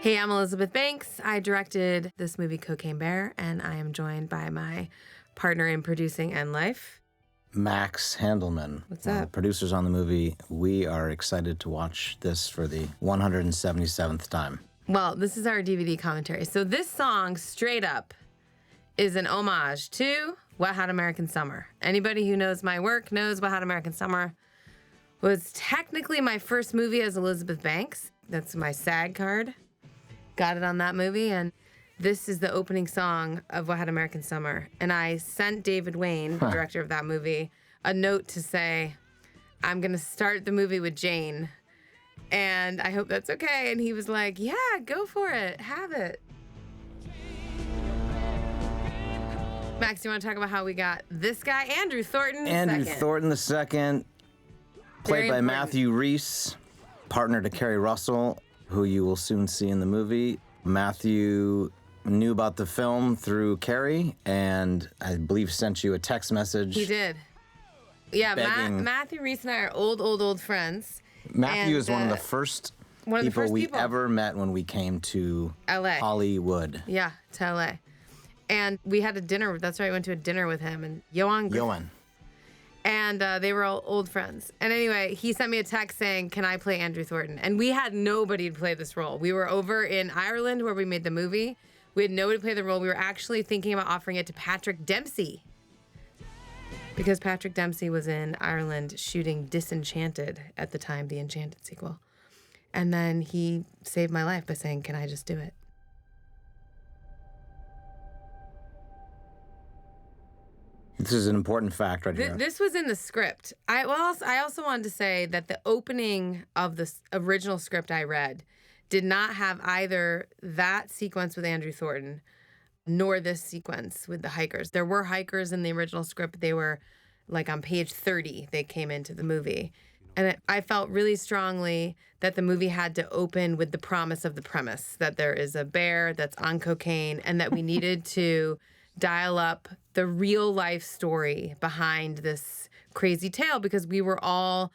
Hey, I'm Elizabeth Banks. I directed this movie, Cocaine Bear, and I am joined by my partner in producing and life, Max Handelman. What's up? Producers on the movie. We are excited to watch this for the 177th time. Well, this is our DVD commentary. So this song, straight up, is an homage to Wet Hot American Summer. Anybody who knows my work knows Wet Hot American Summer was technically my first movie as Elizabeth Banks. That's my SAG card. Got it on that movie, and this is the opening song of Wet Hot American Summer. And I sent David Wayne, the director of that movie, a note to say, I'm going to start the movie with Jane, and I hope that's okay. And he was like, yeah, go for it. Have it. Max, do you want to talk about how we got this guy, Andrew Thornton Andrew II? Thornton II, played by Matthew Rhys, partner to Kerry Russell, who you will soon see in the movie. Matthew knew about the film through Kerry, and I believe sent you a text message. He did. Yeah, begging- Matthew Rhys and I are old friends. Matthew And, is one of the first people we ever met when we came to LA. Hollywood. Yeah, to LA. And we had a dinner. That's right. I went to a dinner with him and Johan Griffith. Johan. And they were all old friends. And anyway, he sent me a text saying, can I play Andrew Thornton? And we had nobody to play this role. We were over in Ireland where we made the movie. We had nobody to play the role. We were actually thinking about offering it to Patrick Dempsey. Because Patrick Dempsey was in Ireland shooting Disenchanted at the time, the Enchanted sequel. And then he saved my life by saying, can I just do it? This is an important fact right here. This was in the script. I also wanted to say that the opening of the original script I read did not have either that sequence with Andrew Thornton nor this sequence with the hikers. There were hikers in the original script. They were like on page 30, they came into the movie. And I felt really strongly that the movie had to open with the promise of the premise, that there is a bear that's on cocaine and that we needed to dial up the real life story behind this crazy tale, because we all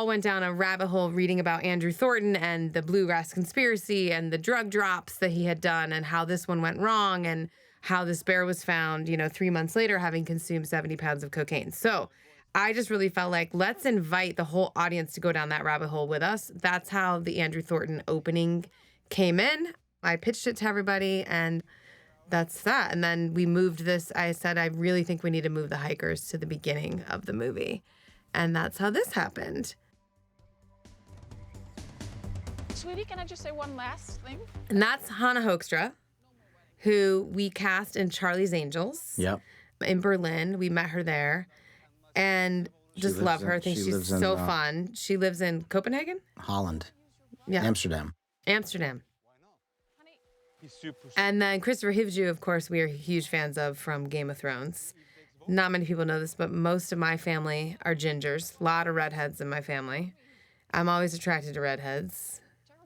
went down a rabbit hole reading about Andrew Thornton and the Bluegrass Conspiracy and the drug drops that he had done and how this one went wrong and how this bear was found, 3 months later having consumed 70 pounds of cocaine. So I just really felt like, let's invite the whole audience to go down that rabbit hole with us. That's how the Andrew Thornton opening came in. I pitched it to everybody, and that's that. And then we moved this. I said, I really think we need to move the hikers to the beginning of the movie. And that's how this happened. Sweetie, can I just say one last thing? And that's Hannah Hoekstra, who we cast in Charlie's Angels. Yep. In Berlin. We met her there. And just love her. I think she's so fun. She lives in Copenhagen? Holland. Yeah. Amsterdam. And then Christopher Hivju, of course, we are huge fans of from Game of Thrones. Not many people know this, but most of my family are gingers. A lot of redheads in my family. I'm always attracted to redheads.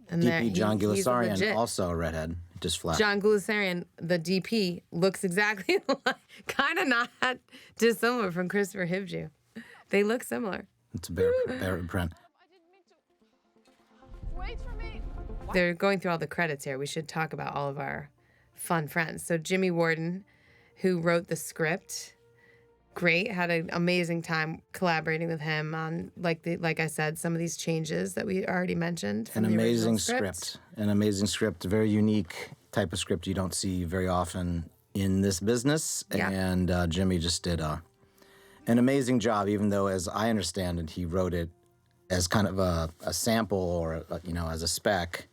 And DP John he's Gulesarian, legit. also a redhead, just flat. John Gulesarian, the DP, looks exactly like, kind of not dissimilar from Christopher Hivju. They look similar. It's a bear print. I didn't mean to. Wait for me. They're going through all the credits here. We should talk about all of our fun friends. So Jimmy Warden, who wrote the script, great. Had an amazing time collaborating with him on, like I said, some of these changes that we already mentioned. An amazing script. An amazing script. A very unique type of script you don't see very often in this business. Yeah. And Jimmy just did an amazing job, even though, as I understand it, he wrote it as kind of a sample or, as a spec,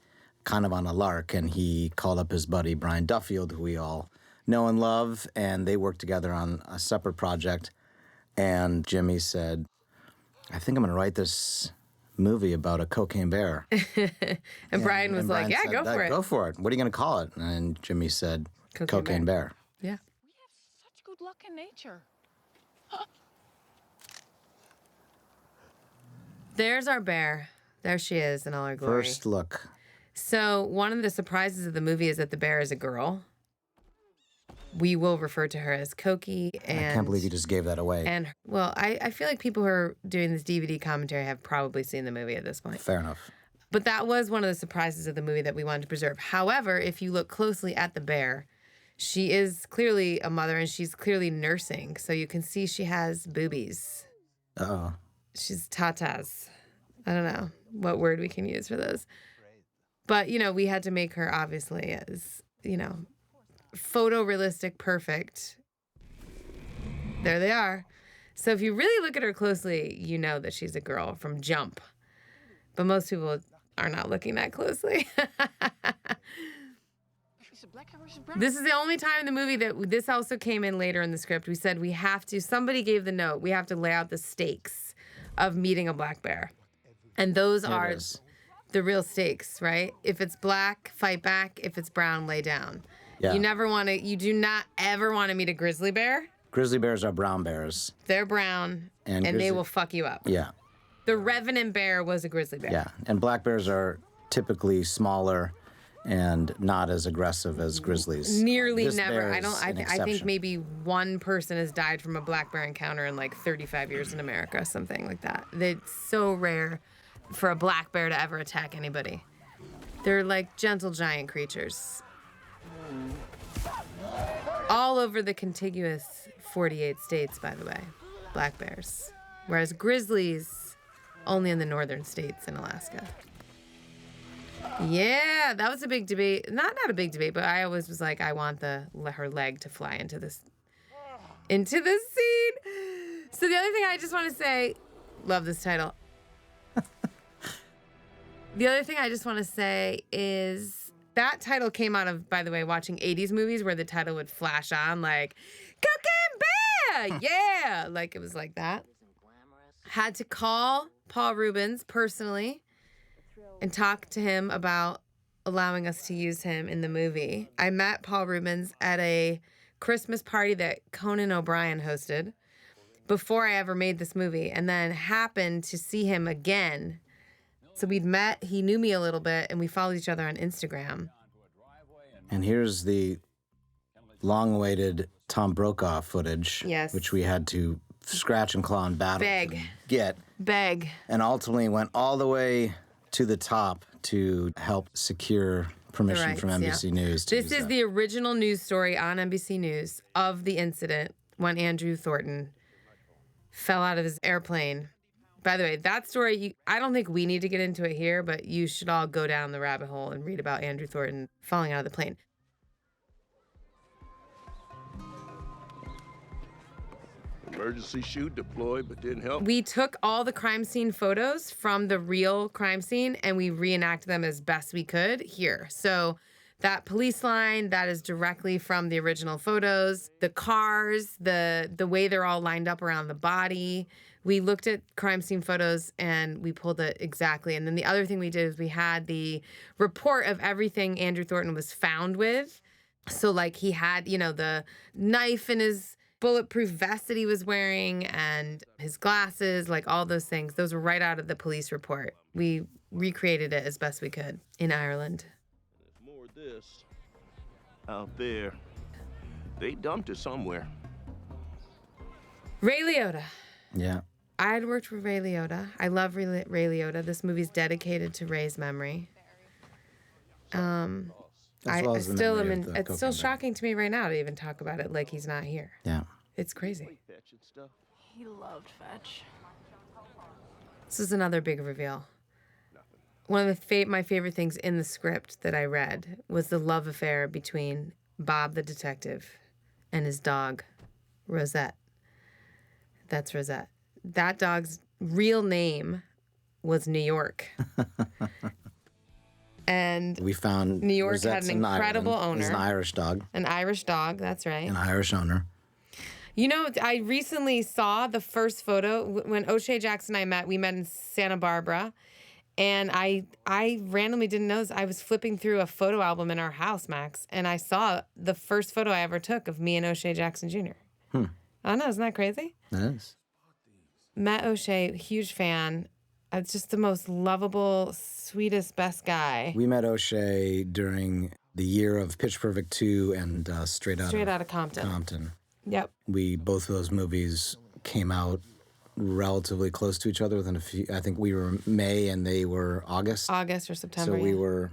kind of on a lark. And he called up his buddy, Brian Duffield, who we all know and love, and they worked together on a separate project. And Jimmy said, I think I'm going to write this movie about a cocaine bear. and Brian was like, said, go for it. Go for it. What are you going to call it? And Jimmy said, Cocaine Bear. Yeah. We have such good luck in nature. There's our bear. There she is in all her glory. First look. So one of the surprises of the movie is that the bear is a girl. We will refer to her as Cokie. And I can't believe you just gave that away. And, well, I feel like people who are doing this DVD commentary have probably seen the movie at this point. Fair enough. But that was one of the surprises of the movie that we wanted to preserve. However, if you look closely at the bear, she is clearly a mother and she's clearly nursing. So you can see she has boobies. Uh-oh. She's tatas. I don't know what word we can use for those. But, you know, we had to make her obviously as, you know, photorealistic, perfect. There they are. So if you really look at her closely, you know that she's a girl from jump. But most people are not looking that closely. This is the only time in the movie that this also came in later in the script. We said we have to, somebody gave the note, we have to lay out the stakes of meeting a black bear. And those are the real stakes, right? If it's black, fight back. If it's brown, lay down. Yeah. You do not ever want to meet a grizzly bear. Grizzly bears are brown bears. They're brown and they will fuck you up. Yeah. The Revenant bear was a grizzly bear. Yeah. And black bears are typically smaller and not as aggressive as grizzlies. Nearly This never. bear I is don't. I an think exception. maybe one person has died from a black bear encounter in like 35 years in America, something like that. It's so rare for a black bear to ever attack anybody. They're like gentle giant creatures. All over the contiguous 48 states, by the way, black bears. Whereas grizzlies, only in the northern states in Alaska. Yeah, that was a big debate. Not a big debate, but I always was like, I want her leg to fly into this scene. So the other thing I just want to say, love this title. The other thing I just want to say is that title came out of, by the way, watching 80s movies where the title would flash on like, Cocaine Bear! Yeah! Like it was like that. Had to call Paul Rubens personally and talk to him about allowing us to use him in the movie. I met Paul Rubens at a Christmas party that Conan O'Brien hosted before I ever made this movie, and then happened to see him again. So we'd met, he knew me a little bit, and we followed each other on Instagram. And here's the long-awaited Tom Brokaw footage, Yes. which we had to scratch and claw and battle Beg. to get, Beg. and ultimately went all the way to the top to help secure permission rights, from NBC News. To This use is that. the original news story on NBC News of the incident when Andrew Thornton fell out of his airplane. By the way, that story, I don't think we need to get into it here, but you should all go down the rabbit hole and read about Andrew Thornton falling out of the plane. Emergency chute deployed, but didn't help. We took all the crime scene photos from the real crime scene and we reenacted them as best we could here. So that police line, that is directly from the original photos. The cars, the way they're all lined up around the body. We looked at crime scene photos and we pulled it exactly. And then the other thing we did is we had the report of everything Andrew Thornton was found with. So like he had, you know, the knife in his bulletproof vest that he was wearing and his glasses, like all those things. Those were right out of the police report. We recreated it as best we could in Ireland. There's more of this out there. They dumped it somewhere. Ray Liotta. Yeah. I had worked with Ray Liotta. I love Ray Liotta. This movie's dedicated to Ray's memory. As well I as the still am memory in, of the it's still cocaine bear. shocking to me right now to even talk about it like he's not here. Yeah. It's crazy. Fetch and stuff. He loved fetch. This is another big reveal. One of the my favorite things in the script that I read was the love affair between Bob the detective and his dog, Rosette. That's Rosette. That dog's real name was New York. And We found New York had Rosette's an in Ireland. incredible He's an owner. Irish dog, an Irish dog, that's right. an Irish owner. You know, I recently saw the first photo when O'Shea Jackson and I met. We met in Santa Barbara, and I randomly didn't know this. I was flipping through a photo album in our house, Max, and I saw the first photo I ever took of me and O'Shea Jackson Jr. I know, isn't that crazy? That is. Met O'Shea, huge fan. It's just the most lovable, sweetest, best guy. We met O'Shea during the year of Pitch Perfect 2 and Straight Straight out of Compton. Compton. Yep. Both of those movies came out relatively close to each other within a few. I think we were May and they were August. August or September. So we yeah. were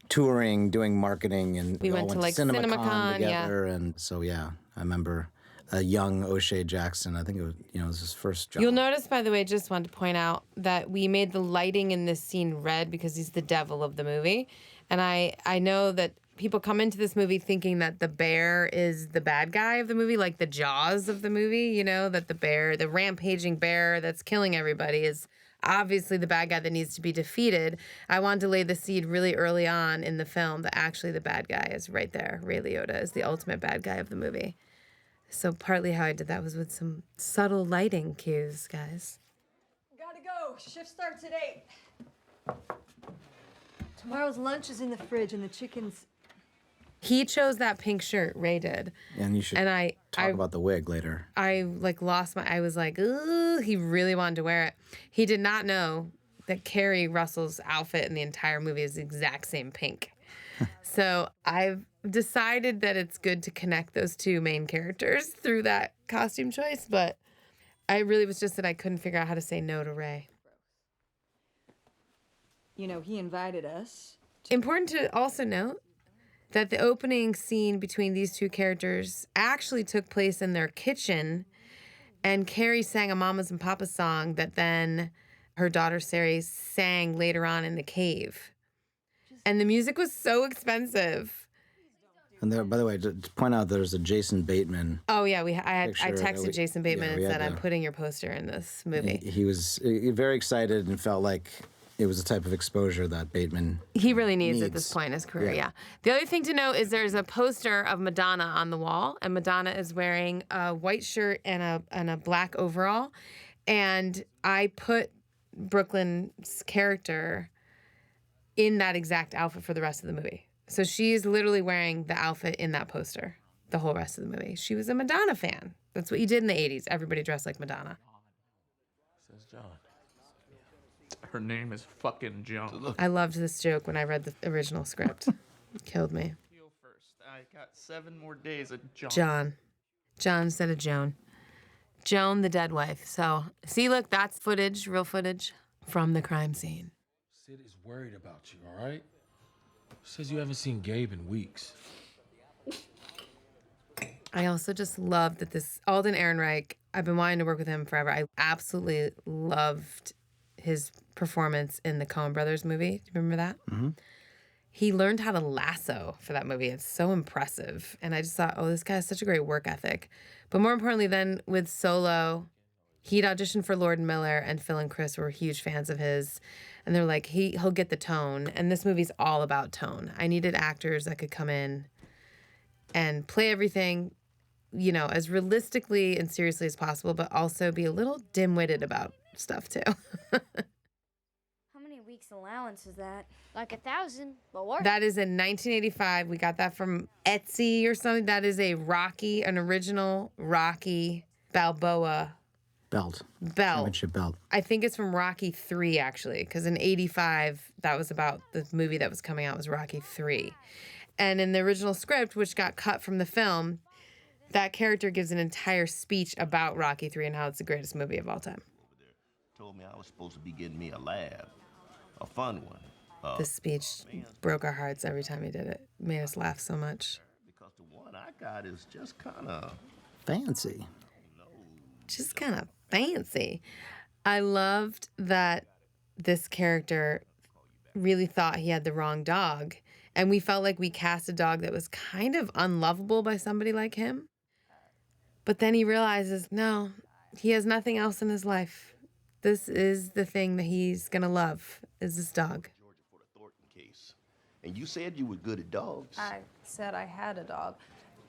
touring, doing marketing, and We all went to, like, CinemaCon CinemaCon, together. And so, yeah, I remember a young O'Shea Jackson. I think it was, it was his first job. You'll notice, by the way, just wanted to point out that we made the lighting in this scene red because he's the devil of the movie. And I know that people come into this movie thinking that the bear is the bad guy of the movie, like the Jaws of the movie, that the rampaging bear that's killing everybody is obviously the bad guy that needs to be defeated. I wanted to lay the seed really early on in the film that actually the bad guy is right there. Ray Liotta is the ultimate bad guy of the movie. So partly how I did that was with some subtle lighting cues, guys. Gotta go. Shift starts at 8. Tomorrow's lunch is in the fridge and the chicken's... He chose that pink shirt, Ray did. And you should talk about the wig later. I I was like, ooh, he really wanted to wear it. He did not know that Kerry Russell's outfit in the entire movie is the exact same pink. So I've decided that it's good to connect those two main characters through that costume choice, but I really was just that I couldn't figure out how to say no to Ray. he invited us. Important to also note that the opening scene between these two characters actually took place in their kitchen, and Carrie sang a Mamas and Papas song that then her daughter Sari sang later on in the cave. And the music was so expensive. And there, by the way, to point out, there's a Jason Bateman. Oh yeah, I picture that texted Jason Bateman and we said, had "I'm putting your poster in this movie." He was very excited and felt like it was the type of exposure that Bateman He really needs at this point in his career, yeah. The other thing to note is there's a poster of Madonna on the wall, and Madonna is wearing a white shirt and a black overall. And I put Brooklyn's character in that exact outfit for the rest of the movie. So she's literally wearing the outfit in that poster the whole rest of the movie. She was a Madonna fan. That's what you did in the 80s. Everybody dressed like Madonna. Says John. Her name is fucking John. I loved this joke when I read the original script. It killed me. Heal first. I got 7 more days of John. John instead of Joan. Joan, the dead wife. So, see, look, that's footage, real footage from the crime scene. Sid is worried about you, all right? Says you haven't seen Gabe in weeks. I also just love that this Alden Ehrenreich, I've been wanting to work with him forever. I absolutely loved his performance in the Coen Brothers movie. Do you remember that? Mm-hmm. He learned how to lasso for that movie. It's so impressive. And I just thought, oh, this guy has such a great work ethic. But more importantly, then with Solo, he'd auditioned for Lord and Miller, and Phil and Chris were huge fans of his. And they're like, he'll get the tone. And this movie's all about tone. I needed actors that could come in and play everything, as realistically and seriously as possible, but also be a little dim-witted about stuff too. How many weeks allowance is that? Like 1,000, but worth. That is in 1985. We got that from Etsy or something. That is an original Rocky Balboa belt. Championship belt. I think it's from Rocky 3, actually, because in 85, that was about the movie that was coming out was Rocky 3. And in the original script, which got cut from the film, that character gives an entire speech about Rocky 3 and how it's the greatest movie of all time. Told me I was supposed to be getting me a lab, a fun one. This speech broke our hearts every time he did it. Made us laugh so much. Because the one I got is just kind of fancy. Just kind of fancy. I loved that this character really thought he had the wrong dog. And we felt like we cast a dog that was kind of unlovable by somebody like him. But then he realizes, no, he has nothing else in his life. This is the thing that he's going to love, is this dog. Georgia for the Thornton case. And you said you were good at dogs. I said I had a dog.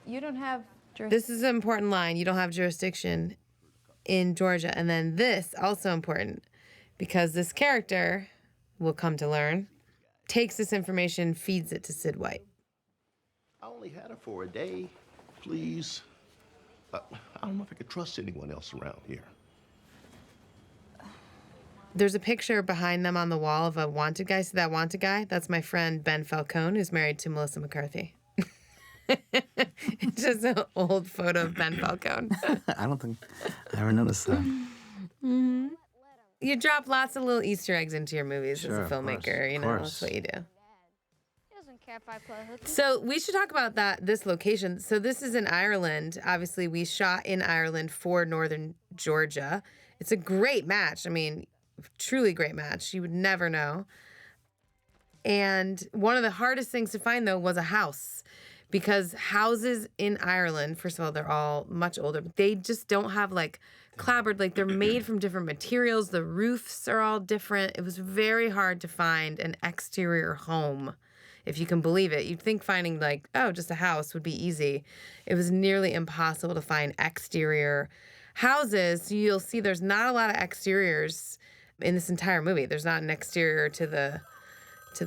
You don't have This is an important line. You don't have jurisdiction in Georgia. And then this, also important, because this character, we'll come to learn, takes this information, feeds it to Sid White. I only had her for a day. Please. I don't know if I could trust anyone else around here. There's a picture behind them on the wall of a wanted guy. See that wanted guy? That's my friend Ben Falcone, who's married to Melissa McCarthy. It's just an old photo of Ben Falcone. I don't think I ever noticed that. You drop lots of little Easter eggs into your movies Sure, as a of course, filmmaker. You of know, course. that's what you do. He doesn't care if I play hooky. So we should talk about this location. So this is in Ireland. Obviously, we shot in Ireland for Northern Georgia. It's a great match. I mean, truly great match. You would never know. And one of the hardest things to find, though, was a house. Because houses in Ireland, first of all, they're all much older. But they just don't have like clapboard. Like they're made from different materials. The roofs are all different. It was very hard to find an exterior home, if you can believe it. You'd think finding like, oh, just a house would be easy. It was nearly impossible to find exterior houses. You'll see there's not a lot of exteriors in this entire movie. There's not an exterior to the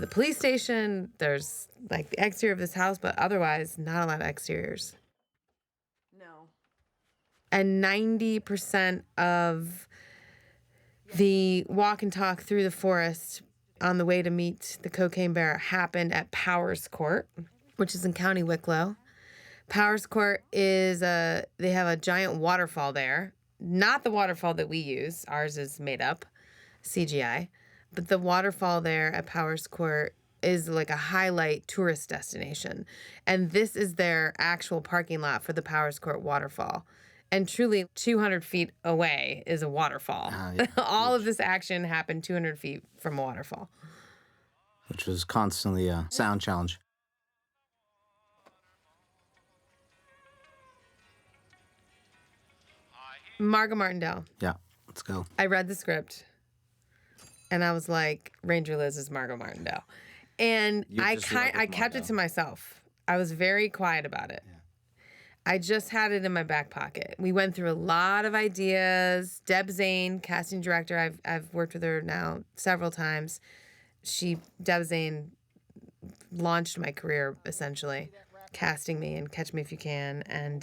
police station. There's like the exterior of this house, but otherwise not a lot of exteriors. No. And 90% of the walk and talk through the forest on the way to meet the cocaine bear happened at Powers Court, which is in County Wicklow. Powers Court is they have a giant waterfall there. Not the waterfall that we use. Ours is made up, CGI. But the waterfall there at Powers Court is like a highlight tourist destination. And this is their actual parking lot for the Powers Court waterfall. And truly, 200 feet away is a waterfall. Yeah. All of this action happened 200 feet from a waterfall. Which was constantly a sound challenge. Margot Martindale. Yeah, let's go. I read the script, and I was like, Ranger Liz is Margot Martindale. And You I just work with kept it Margot. to myself. I was very quiet about it. I just had it in my back pocket. We went through a lot of ideas. Deb Zane, casting director, I've worked with her now several times. Deb Zane launched my career, essentially, casting me in Catch Me If You Can and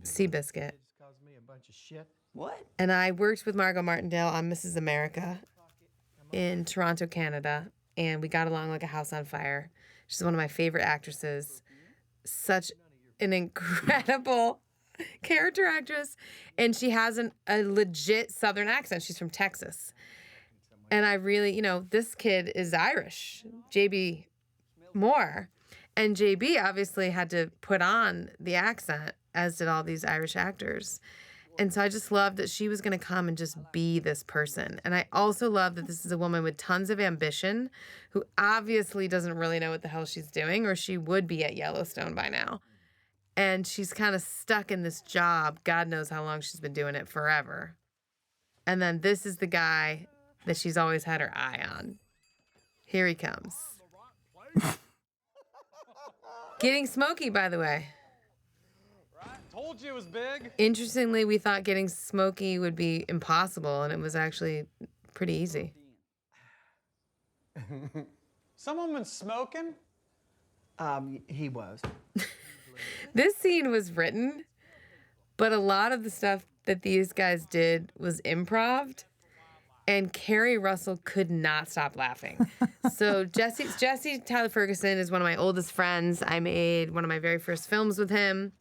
Seabiscuit. Caused me a bunch of shit. What? And I worked with Margot Martindale on Mrs. America in Toronto, Canada, and we got along like a house on fire. She's one of my favorite actresses. Such an incredible character actress. And she has a legit Southern accent. She's from Texas. And I really, this kid is Irish, JB Moore. And JB obviously had to put on the accent, as did all these Irish actors. And so I just love that she was going to come and just be this person. And I also love that this is a woman with tons of ambition who obviously doesn't really know what the hell she's doing, or she would be at Yellowstone by now. And she's kind of stuck in this job. God knows how long she's been doing it, forever. And then this is the guy that she's always had her eye on. Here he comes. Getting Smokey, by the way. Told you it was big. Interestingly, we thought getting Smokey would be impossible, and it was actually pretty easy. Someone been smoking? He was. This scene was written, but a lot of the stuff that these guys did was improv, and Carrie Russell could not stop laughing. So Jesse Tyler Ferguson is one of my oldest friends. I made one of my very first films with him.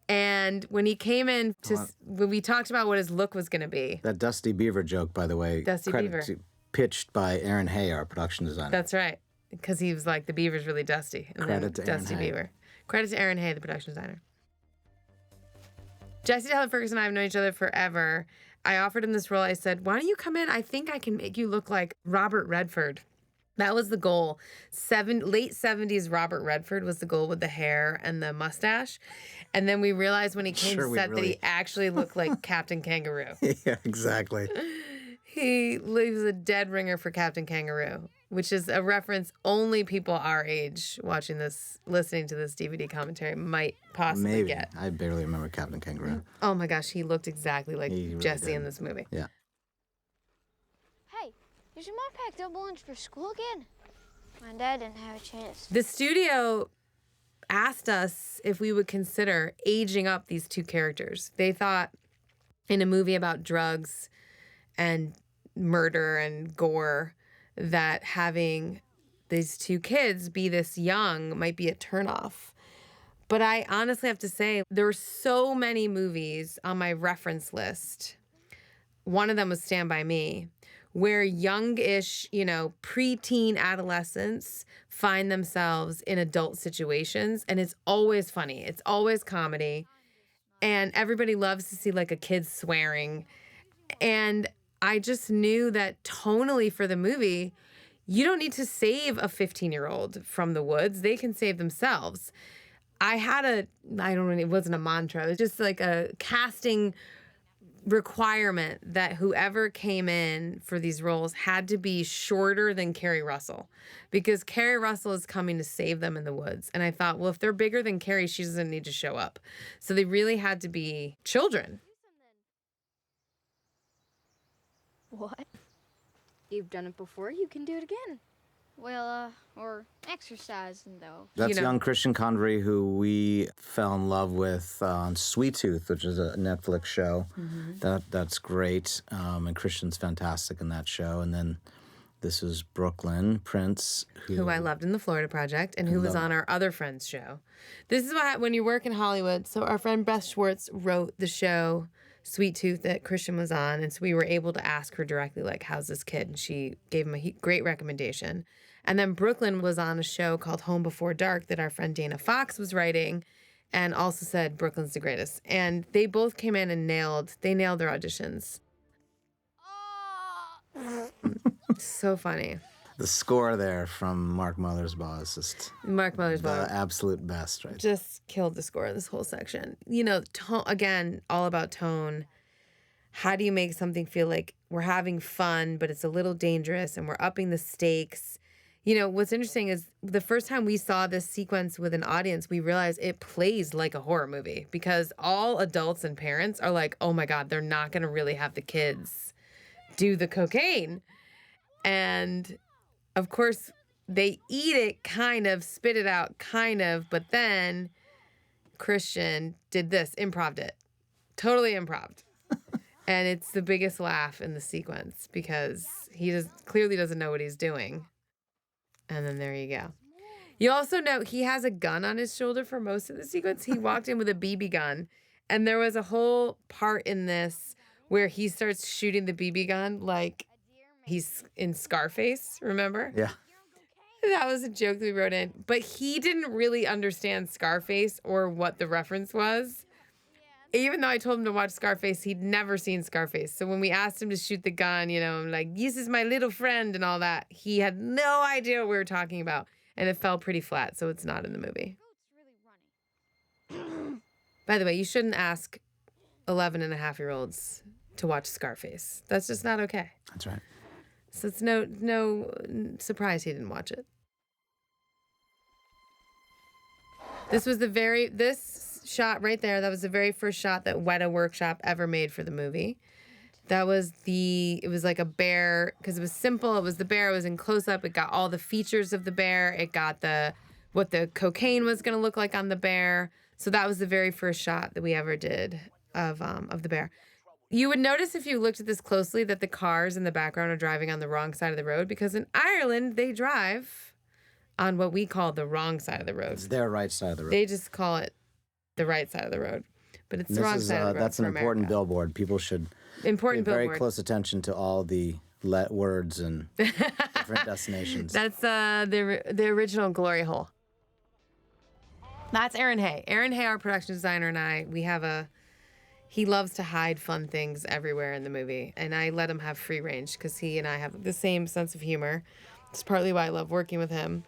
And when he came in, when we talked about what his look was going to be. That Dusty Beaver joke, by the way, Dusty Beaver. Pitched by Aaron Hay, our production designer. That's right. Because he was like, the beaver's really dusty. And Credit then to Aaron Dusty Hay. Beaver. Credit to Aaron Hay, the production designer. Jesse Tyler Ferguson and I have known each other forever. I offered him this role. I said, why don't you come in? I think I can make you look like Robert Redford. That was the goal. Late 70s Robert Redford was the goal with the hair and the mustache. And then we realized when he came to set that he actually looked like Captain Kangaroo. Yeah, exactly. He was a dead ringer for Captain Kangaroo, which is a reference only people our age listening to this DVD commentary might possibly Maybe. get. I barely remember Captain Kangaroo. Oh my gosh, he looked exactly like He really Jesse did. in this movie. Yeah. Hey, is your mom packed up lunch for school again? My dad didn't have a chance. The studio asked us if we would consider aging up these two characters. They thought in a movie about drugs and murder and gore that having these two kids be this young might be a turnoff. But I honestly have to say, there were so many movies on my reference list one of them was Stand By Me, where youngish, preteen adolescents find themselves in adult situations. And it's always funny. It's always comedy. And everybody loves to see like a kid swearing. And I just knew that tonally for the movie, you don't need to save a 15-year-old from the woods. They can save themselves. It wasn't a mantra. It was just like a casting requirement that whoever came in for these roles had to be shorter than Carrie Russell, because Carrie Russell is coming to save them in the woods. And I thought, well, if they're bigger than Carrie, she doesn't need to show up. So they really had to be children. What? You've done it before, you can do it again. Well, or exercising, though. That's young Christian Convery, who we fell in love with on Sweet Tooth, which is a Netflix show. That's great. And Christian's fantastic in that show. And then this is Brooklyn Prince, who I loved in the Florida Project and who was on our other friend's show. This is what, when you work in Hollywood, so our friend Beth Schwartz wrote the show Sweet Tooth that Christian was on. And so we were able to ask her directly, like, how's this kid? And she gave him a great recommendation. And then Brooklyn was on a show called Home Before Dark that our friend Dana Fox was writing, and also said Brooklyn's the greatest. And they both came in and nailed their auditions. So funny. The score there from Mark Mothersbaugh is just the absolute best, right? Just killed the score of this whole section. Tone, again, all about tone. How do you make something feel like we're having fun, but it's a little dangerous and we're upping the stakes? What's interesting is the first time we saw this sequence with an audience, we realized it plays like a horror movie, because all adults and parents are like, oh my God, they're not going to really have the kids do the cocaine. And of course, they eat it kind of, spit it out kind of, but then Christian did this, improv'd it. Totally improv'd. And it's the biggest laugh in the sequence because he clearly doesn't know what he's doing. And then there you go. You also know he has a gun on his shoulder for most of the sequence. He walked in with a BB gun. And there was a whole part in this where he starts shooting the BB gun like he's in Scarface, remember? Yeah. That was a joke that we wrote in. But he didn't really understand Scarface or what the reference was. Even though I told him to watch Scarface, he'd never seen Scarface. So when we asked him to shoot the gun, I'm like, this is my little friend and all that, he had no idea what we were talking about. And it fell pretty flat, so it's not in the movie. By the way, you shouldn't ask 11-and-a-half-year-olds to watch Scarface. That's just not okay. That's right. So it's no surprise he didn't watch it. This shot right there, that was the very first shot that Weta Workshop ever made for the movie. It was like a bear, because it was simple. It was the bear, it was in close up. It got all the features of the bear. It got what the cocaine was going to look like on the bear. So that was the very first shot that we ever did of the bear. You would notice if you looked at this closely that the cars in the background are driving on the wrong side of the road, because in Ireland, they drive on what we call the wrong side of the road. It's their right side of the road. They just call it the right side of the road, but it's the wrong side of the road. That's an for important America. billboard. People should pay very close attention to all the words and different destinations. That's the original glory hole. That's Aaron Hay. Aaron Hay, our production designer, and I, he loves to hide fun things everywhere in the movie, and I let him have free range because he and I have the same sense of humor. It's partly why I love working with him.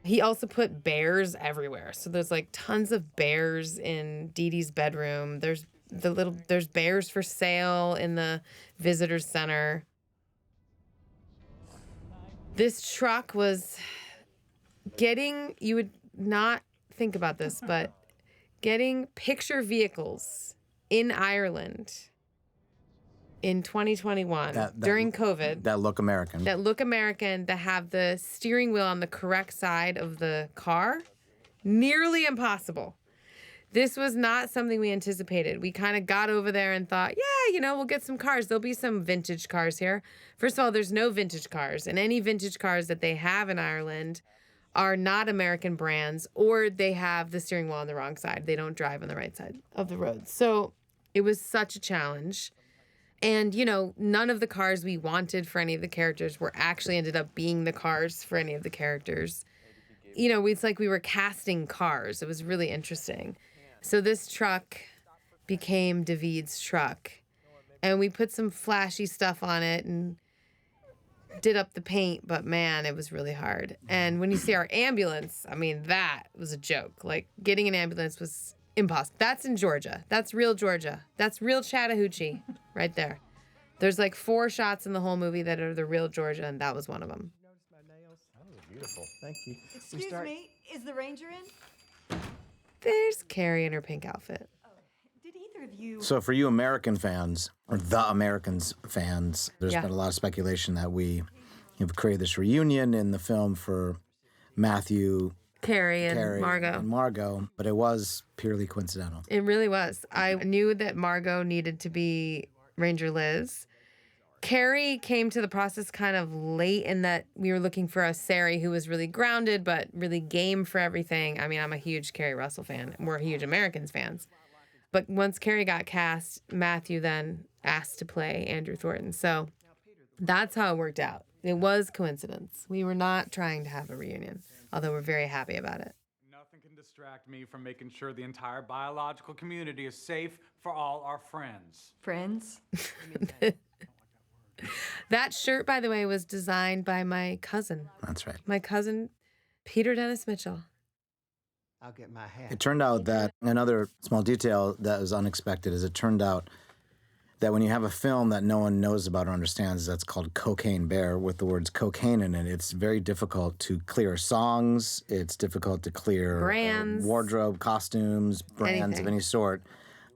He also put bears everywhere. So there's like tons of bears in Dee Dee's bedroom. There's bears for sale in the visitor center. This truck was you would not think about this, but getting picture vehicles in Ireland in 2021 during COVID. That look American. That have the steering wheel on the correct side of the car. Nearly impossible. This was not something we anticipated. We kind of got over there and thought, we'll get some cars. There'll be some vintage cars here. First of all, there's no vintage cars. And any vintage cars that they have in Ireland are not American brands, or they have the steering wheel on the wrong side. They don't drive on the right side of the road. So it was such a challenge. And, you know, none of the cars we wanted for any of the characters were actually ended up being the cars for any of the characters. You know, it's like we were casting cars. It was really interesting. So this truck became David's truck. And we put some flashy stuff on it and did up the paint, but man, it was really hard. And when you see our ambulance, I mean, that was a joke. Like, getting an ambulance was impossible. That's in Georgia. That's real Georgia. That's real Chattahoochee right there. There's like 4 shots in the whole movie that are the real Georgia, and that was one of them. Beautiful. Thank you. Excuse me, is the ranger in? There's Carrie in her pink outfit. Did either of you... So for you American fans, or the Americans fans, there's Yeah. been a lot of speculation that we have created this reunion in the film for Matthew, Carrie and Carrie, Margot. and Margot, but it was purely coincidental. It really was. I knew that Margot needed to be Ranger Liz. Carrie came to the process kind of late in that we were looking for a Sari who was really grounded but really game for everything. I mean, I'm a huge Carrie Russell fan. We're huge Americans fans. But once Carrie got cast, Matthew then asked to play Andrew Thornton. So that's how it worked out. It was coincidence. We were not trying to have a reunion, although we're very happy about it. Nothing can distract me from making sure the entire biological community is safe for all our friends. Friends? That shirt, by the way, was designed by my cousin. That's right. My cousin, Peter Dennis Mitchell. I'll get my hat. It turned out that another small detail that was unexpected is it turned out that when you have a film that no one knows about or understands, that's called Cocaine Bear with the words cocaine in it, it's very difficult to clear songs. It's difficult to clear Brands. wardrobe, costumes, brands Anything. of any sort,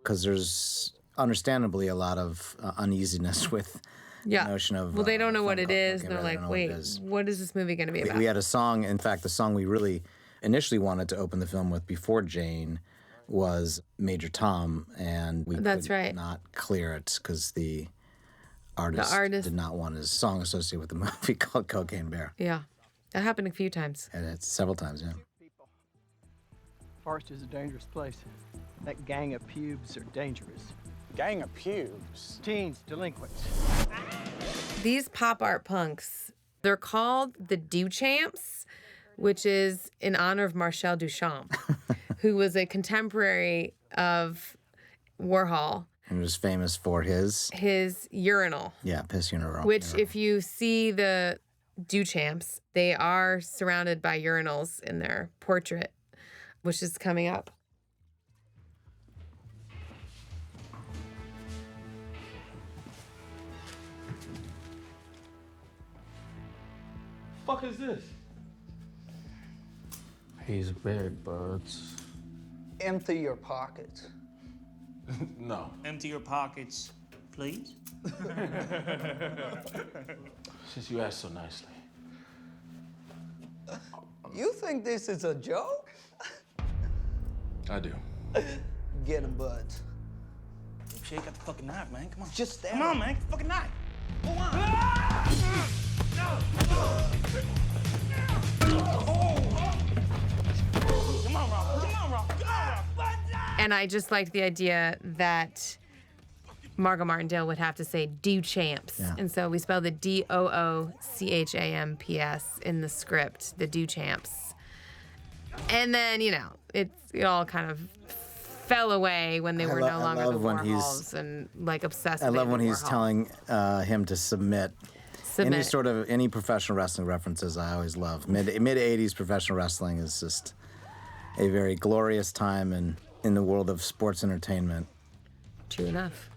because there's understandably a lot of uneasiness with Yeah. the notion of. Well, they don't know what film it called is. Cocaine They're Bear. They like, don't know what it wait, is. what is this movie going to be about? We had a song, in fact, the song we really initially wanted to open the film with before Jane was Major Tom, and we That's could right. not clear it because the artist did not want his song associated with the movie called Cocaine Bear. Yeah. That happened a few times. And it's several times, yeah. Forest is a dangerous place. That gang of pubes are dangerous. Gang of pubes. Teens, delinquents. These pop art punks, they're called the Duchamps, which is in honor of Marcel Duchamp, who was a contemporary of Warhol. And was famous for his, urinal. Yeah, piss urinal. Which, if you see the Duchamps, they are surrounded by urinals in their portrait, which is coming up. Fuck is this? He's big, buds. Empty your pockets. No. Empty your pockets, please. Since you asked so nicely. You think this is a joke? I do. Get him, buds. Shake out the fucking knife, man. Come on. Just stand Come on, up. man. Get the fucking knife. Go on. Come on, Rob. Come on, Rob. Come on, Rob. And I just liked the idea that Margot Martindale would have to say Duchamps. Yeah. And so we spelled the Doochamps in the script, the Duchamps. And then, you know, it all kind of fell away when they were no longer the love when Warhols and like obsessed I with love when Andy he's Warhol. telling him to submit. Submit. Any professional wrestling references I always love. Mid 80s professional wrestling is just a very glorious time in the world of sports entertainment. True enough.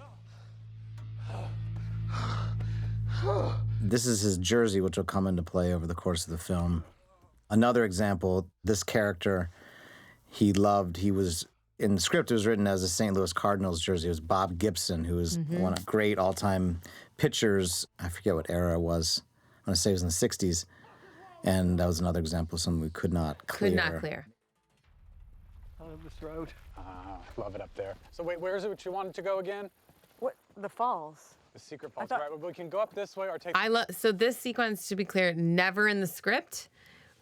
This is his jersey, which will come into play over the course of the film. Another example, this character he loved, in the script, it was written as a St. Louis Cardinals jersey. It was Bob Gibson, who was one of great all-time pitchers. I forget what era it was. I want to say it was in the 60s. And that was another example of something we could not clear. Could not clear. I love this road. Love it up there. So wait, where is it what you wanted to go again? What? The falls. The secret falls. Right, well, we can go up this way or take... So this sequence, to be clear, never in the script.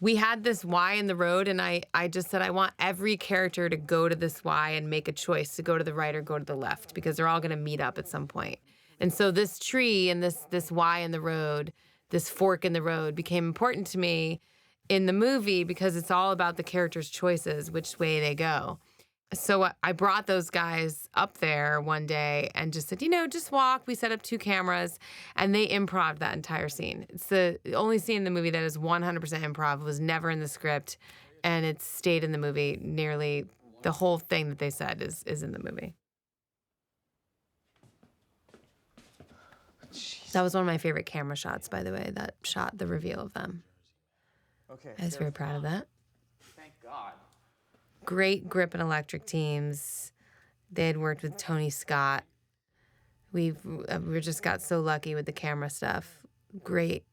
We had this Y in the road, and I just said, I want every character to go to this Y and make a choice to go to the right or go to the left, because they're all going to meet up at some point. And so this tree and this Y in the road, this fork in the road became important to me in the movie because it's all about the characters' choices, which way they go. So I brought those guys up there one day and just said, just walk. We set up 2 cameras and they improv that entire scene. It's the only scene in the movie that is 100% improv. It was never in the script and it stayed in the movie. Nearly the whole thing that they said is in the movie. That was one of my favorite camera shots, by the way, that shot the reveal of them. Okay. I was very proud of that. Thank God. Great Grip and Electric teams. They had worked with Tony Scott. We just got so lucky with the camera stuff. Great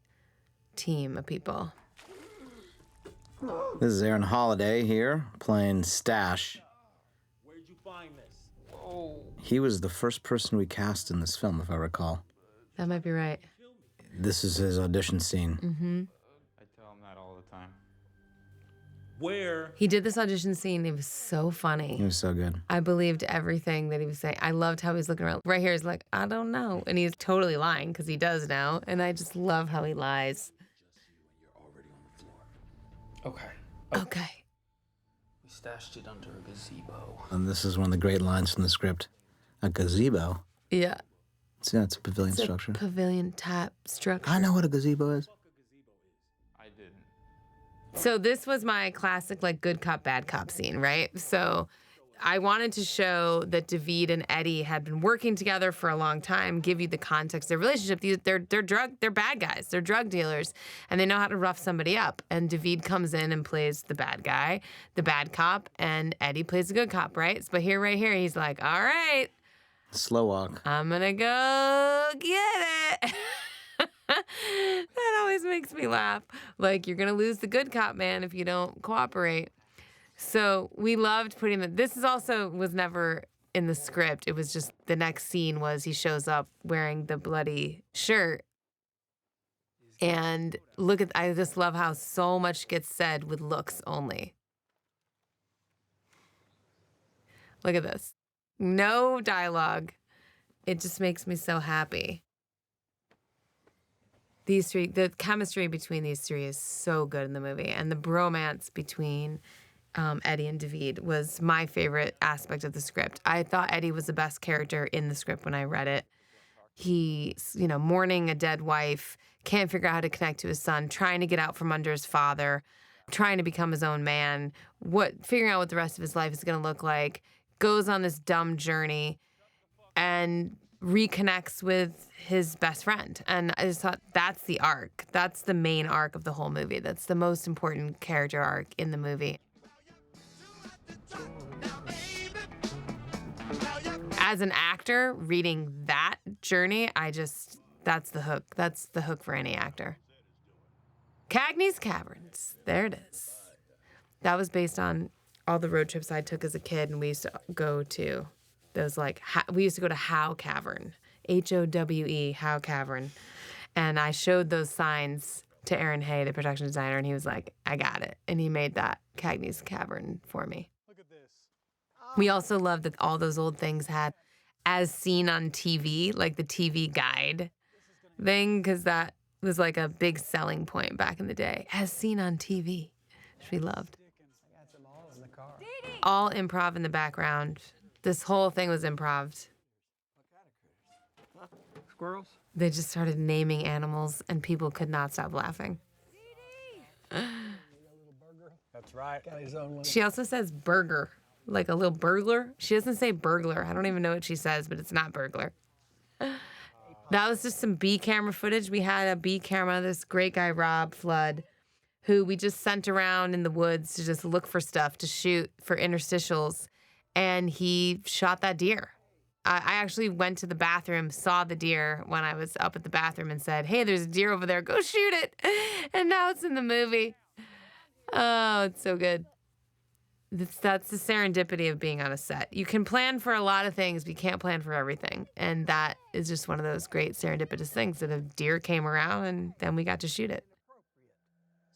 team of people. This is Aaron Holiday here playing Stash. Where'd you find this? Oh. He was the first person we cast in this film, if I recall. That might be right. This is his audition scene. Mm-hmm. I tell him that all the time. Where? He did this audition scene. It was so funny. He was so good. I believed everything that he was saying. I loved how he was looking around. Right here, he's like, I don't know. And he's totally lying because he does now. And I just love how he lies. Okay. Okay. We stashed it under a gazebo. And this is one of the great lines from the script. A gazebo? Yeah. It's a pavilion It's structure. a pavilion type structure. I know what a gazebo is. I didn't. So this was my classic, good cop, bad cop scene, right? So I wanted to show that David and Eddie had been working together for a long time, give you the context of their relationship. They're bad guys. They're drug dealers, and they know how to rough somebody up. And David comes in and plays the bad guy, the bad cop, and Eddie plays the good cop, right? But right here, he's like, all right, Slow walk. I'm gonna go get it. That always makes me laugh. You're gonna lose the good cop, man, if you don't cooperate. So we loved putting that. This was never in the script. It was just the next scene was he shows up wearing the bloody shirt. And I just love how so much gets said with looks only. Look at this. No dialogue. It just makes me so happy. These 3, the chemistry between these 3 is so good in the movie. And the bromance between Eddie and David was my favorite aspect of the script. I thought Eddie was the best character in the script when I read it. He's, mourning a dead wife, can't figure out how to connect to his son, trying to get out from under his father, trying to become his own man, figuring out what the rest of his life is going to look like, goes on this dumb journey and reconnects with his best friend. And I just thought that's the arc. That's the main arc of the whole movie. That's the most important character arc in the movie. As an actor, reading that journey, that's the hook. That's the hook for any actor. Cagney's Caverns. There it is. That was based on all the road trips I took as a kid, and we used to go to those we used to go to Howe Cavern, Howe, Howe Cavern, and I showed those signs to Aaron Hay, the production designer, and he was like, "I got it," and he made that Cagney's Cavern for me. Look at this. We also loved that all those old things had as seen on TV, the TV guide thing, because that was a big selling point back in the day. As seen on TV, which we loved. All improv in the background. This whole thing was improv. Squirrels? They just started naming animals, and people could not stop laughing. That's right. Got his own She also says burger, like a little burglar. She doesn't say burglar. I don't even know what she says, but it's not burglar. That was just some B camera footage. We had a B camera, this great guy, Rob Flood, who we just sent around in the woods to just look for stuff to shoot for interstitials. And he shot that deer. I actually went to the bathroom, saw the deer when I was up at the bathroom and said, "Hey, there's a deer over there. Go shoot it." And now it's in the movie. Oh, it's so good. That's the serendipity of being on a set. You can plan for a lot of things, but you can't plan for everything. And that is just one of those great serendipitous things that a deer came around and then we got to shoot it.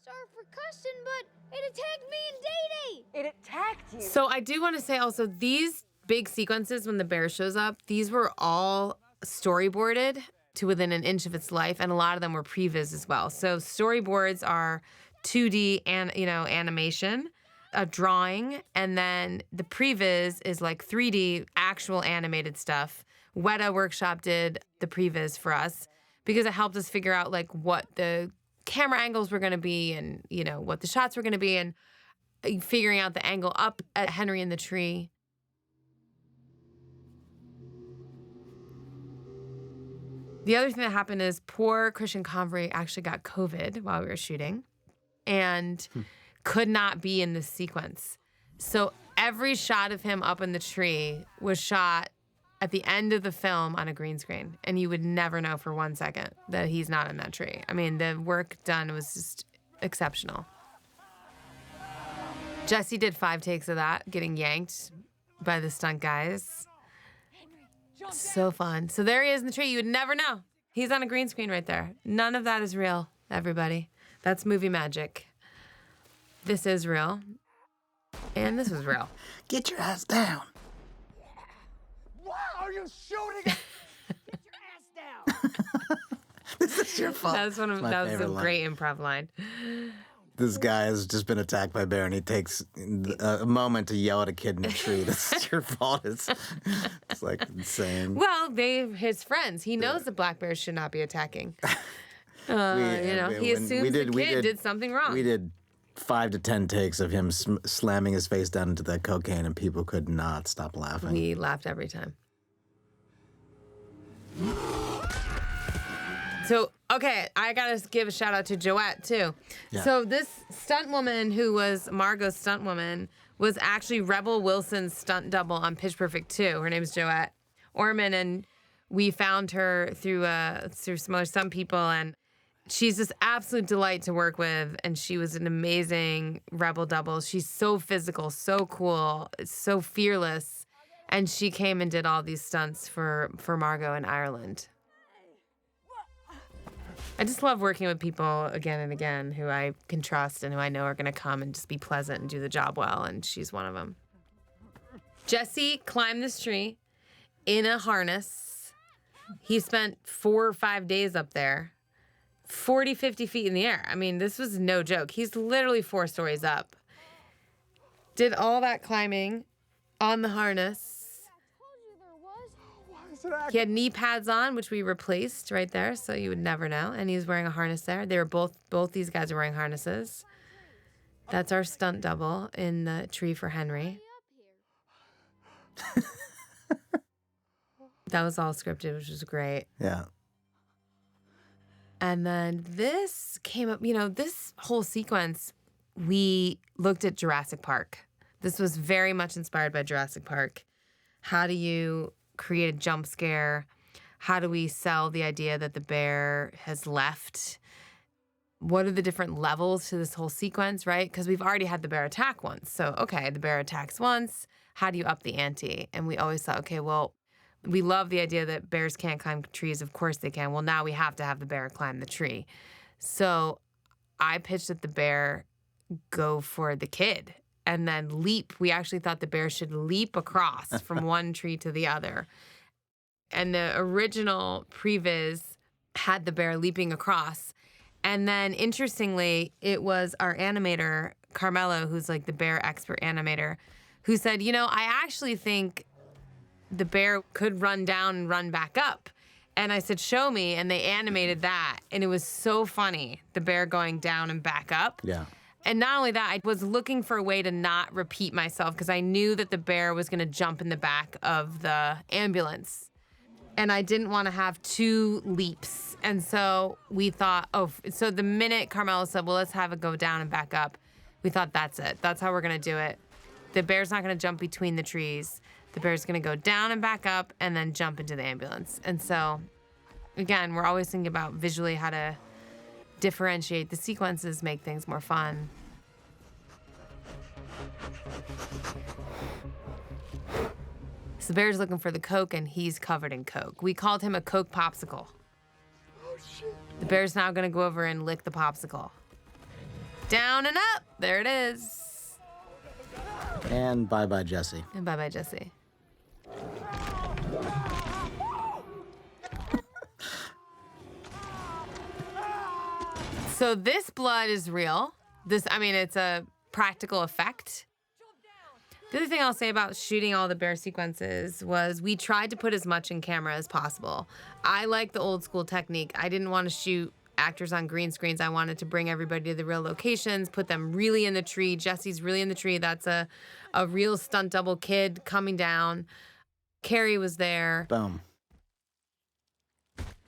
Sorry for cussing, but it attacked me and Day Day. It attacked you. So I do want to say also, these big sequences when the bear shows up, these were all storyboarded to within an inch of its life, and a lot of them were previs as well. So storyboards are 2D and animation, a drawing, and then the previs is like 3D actual animated stuff. Weta Workshop did the previs for us because it helped us figure out like what the camera angles were going to be and what the shots were going to be, and figuring out the angle up at Henry in the tree. The other thing that happened is poor Christian Convery actually got COVID while we were shooting and could not be in this sequence. So every shot of him up in the tree was shot at the end of the film on a green screen. And you would never know for 1 second that he's not in that tree. I mean, the work done was just exceptional. Jesse did 5 takes of that, getting yanked by the stunt guys. So fun. So there he is in the tree. You would never know. He's on a green screen right there. None of that is real, everybody. That's movie magic. This is real. And this was real. Get your ass down. Why are you shooting? Get your ass down. This is your fault. That was a great improv line. This guy has just been attacked by a bear, and he takes a moment to yell at a kid in a tree. This is your fault. It's like insane. Well, his friends. He knows that black bears should not be attacking. He assumes the kid did something wrong. We did 5 to 10 takes of him slamming his face down into the cocaine, and people could not stop laughing. We laughed every time. So, okay, I gotta give a shout out to Joette, too. Yeah. So this stunt woman who was Margot's stunt woman was actually Rebel Wilson's stunt double on Pitch Perfect 2. Her name's Joette Orman, and we found her through some people, and she's this absolute delight to work with, and she was an amazing Rebel double. She's so physical, so cool, so fearless, and she came and did all these stunts for Margot in Ireland. I just love working with people again and again who I can trust and who I know are going to come and just be pleasant and do the job well, and she's one of them. Jesse climbed this tree in a harness. He spent 4 or 5 days up there, 40, 50 feet in the air. I mean, this was no joke. He's literally 4 stories up. Did all that climbing on the harness. He had knee pads on, which we replaced right there, so you would never know. And he was wearing a harness there. They were both these guys are wearing harnesses. That's our stunt double in the tree for Henry. That was all scripted, which was great. Yeah. And then this came up, this whole sequence, we looked at Jurassic Park. This was very much inspired by Jurassic Park. How do you create a jump scare? How do we sell the idea that the bear has left? What are the different levels to this whole sequence, right? Because we've already had the bear attack once. So, okay, the bear attacks once. How do you up the ante? And we always thought, okay, well, we love the idea that bears can't climb trees. Of course they can. Well, now we have to have the bear climb the tree. So I pitched that the bear go for the kid and then leap. We actually thought the bear should leap across from one tree to the other. And the original previs had the bear leaping across. And then, interestingly, it was our animator, Carmelo, who's like the bear expert animator, who said, I actually think the bear could run down and run back up. And I said, show me. And they animated that. And it was so funny, the bear going down and back up. Yeah. And not only that, I was looking for a way to not repeat myself because I knew that the bear was going to jump in the back of the ambulance. And I didn't want to have 2 leaps. And so we thought, so the minute Carmelo said, well, let's have it go down and back up, we thought that's it. That's how we're going to do it. The bear's not going to jump between the trees. The bear's going to go down and back up and then jump into the ambulance. And so, again, we're always thinking about visually how to differentiate the sequences, make things more fun. So the bear's looking for the Coke, and he's covered in Coke. We called him a Coke popsicle. Oh, shit. The bear's now gonna go over and lick the popsicle. Down and up, there it is. And bye-bye, Jesse. And bye-bye, Jesse. So this blood is real. It's a practical effect. The other thing I'll say about shooting all the bear sequences was we tried to put as much in camera as possible. I like the old school technique. I didn't want to shoot actors on green screens. I wanted to bring everybody to the real locations, put them really in the tree. Jesse's really in the tree. That's a real stunt double kid coming down. Carrie was there. Boom.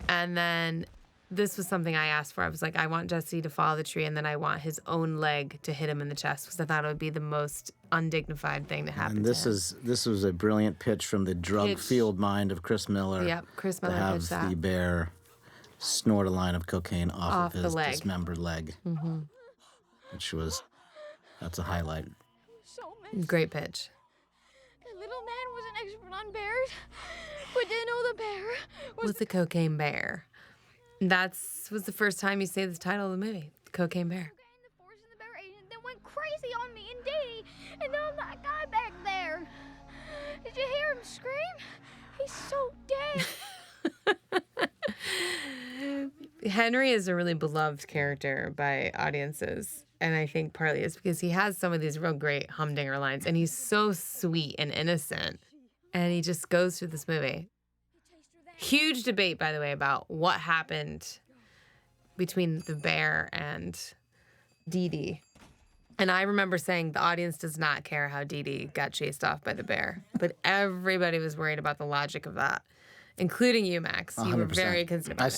And then this was something I asked for. I was like, I want Jesse to follow the tree, and then I want his own leg to hit him in the chest because I thought it would be the most undignified thing to happen. And this to him. this was a brilliant pitch from the drug Pitch. field mind of Chris Miller. Yep, Chris to Miller have pitched that. the bear snort a line of cocaine off the of his leg. dismembered leg, that's a highlight. Great pitch. The little man was an expert on bears, but didn't know the bear Was the cocaine bear. That was the first time you say the title of the movie, Cocaine Bear. the force and the bear agent that went crazy on me and Dee, and then that guy back there. Did you hear him scream? He's so dead. Henry is a really beloved character by audiences. And I think partly it's because he has some of these real great humdinger lines. And he's so sweet and innocent. And he just goes through this movie. Huge debate, by the way, about what happened between the bear and Dee Dee. And I remember saying the audience does not care how Dee Dee got chased off by the bear. But everybody was worried about the logic of that, including you, Max. You were 100%. very concerned about I it.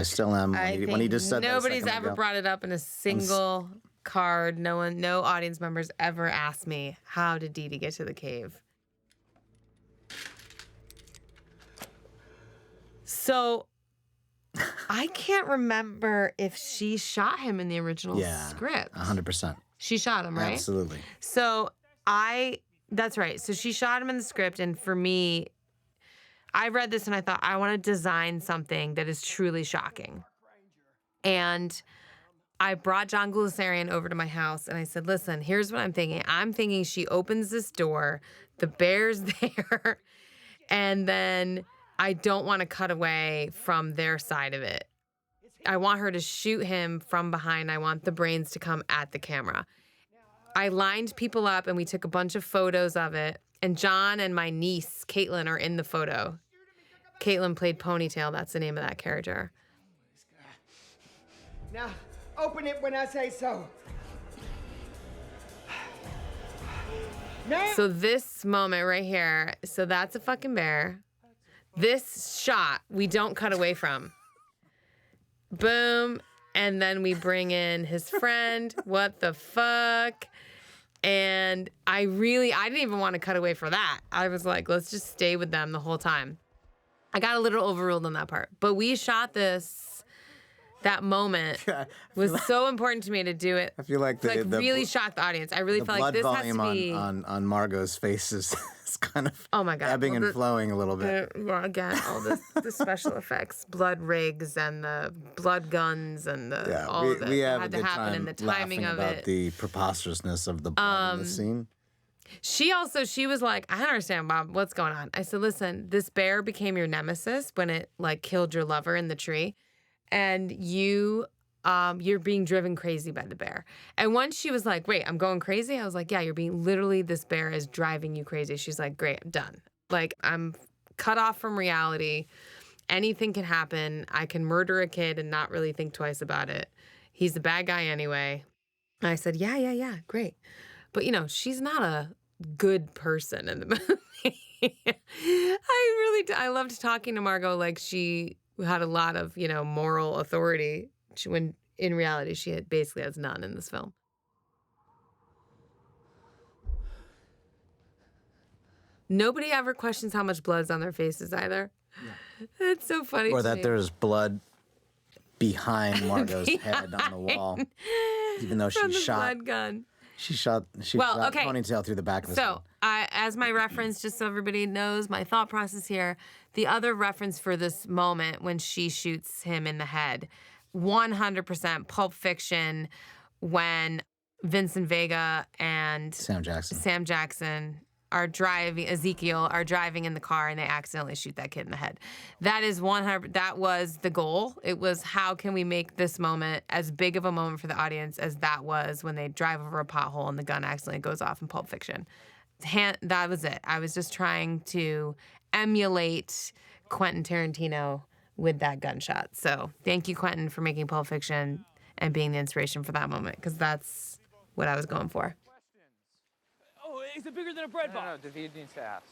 still am. When he just said that a nobody's second ever ago. brought it up in a single card. No audience members ever asked me, how did Dee Dee get to the cave? So I can't remember if she shot him in the original script. 100%. She shot him, right? Absolutely. So that's right. So she shot him in the script. And for me, I read this and I thought, I want to design something that is truly shocking. And I brought John Gulesarian over to my house and I said, listen, here's what I'm thinking. I'm thinking she opens this door, the bear's there, and then I don't want to cut away from their side of it. I want her to shoot him from behind. I want the brains to come at the camera. I lined people up and we took a bunch of photos of it. And John and my niece, Caitlin, are in the photo. Caitlin played Ponytail. That's the name of that character. Now, open it when I say so. Now. So this moment right here, so that's a fucking bear. This shot, we don't cut away from. Boom. And then we bring in his friend. What the fuck? And I didn't even want to cut away for that. I was like, let's just stay with them the whole time. I got a little overruled on that part. But we shot that moment was so important to me to do it. I feel like to really shock the audience. I really felt like this has to be on Margot's face is kind of ebbing and Well, flowing a little bit. Again, all the special effects, blood rigs and the blood guns and all of it. We have had a to good happen time and the timing laughing of about it. the preposterousness of the blood in the scene. She was like, I don't understand, Bob, what's going on? I said, listen, this bear became your nemesis when it killed your lover in the tree. And you're being driven crazy by the bear. And once she was like, wait, I'm going crazy? I was like, yeah, this bear is driving you crazy. She's like, great, I'm done. I'm cut off from reality. Anything can happen. I can murder a kid and not really think twice about it. He's the bad guy anyway. And I said, yeah, great. But, she's not a good person in the movie. I loved talking to Margot like she had a lot of, moral authority when in reality she basically has none in this film. Nobody ever questions how much blood's on their faces either. Yeah. It's so funny. Or to that me. there's blood behind Margot's head on the wall, even though From she the shot. blood gun. She shot Ponytail through the back of his head. So, as my reference, just so everybody knows my thought process here, the other reference for this moment when she shoots him in the head, 100% Pulp Fiction, when Vincent Vega and Sam Jackson Ezekiel are driving in the car and they accidentally shoot that kid in the head. That is 100. That was the goal. It was how can we make this moment as big of a moment for the audience as that was when they drive over a pothole and the gun accidentally goes off in Pulp Fiction. That was it. I was just trying to emulate Quentin Tarantino with that gunshot. So thank you, Quentin, for making Pulp Fiction and being the inspiration for that moment, because that's what I was going for. Oh, is it bigger than a bread box? No, David needs to ask.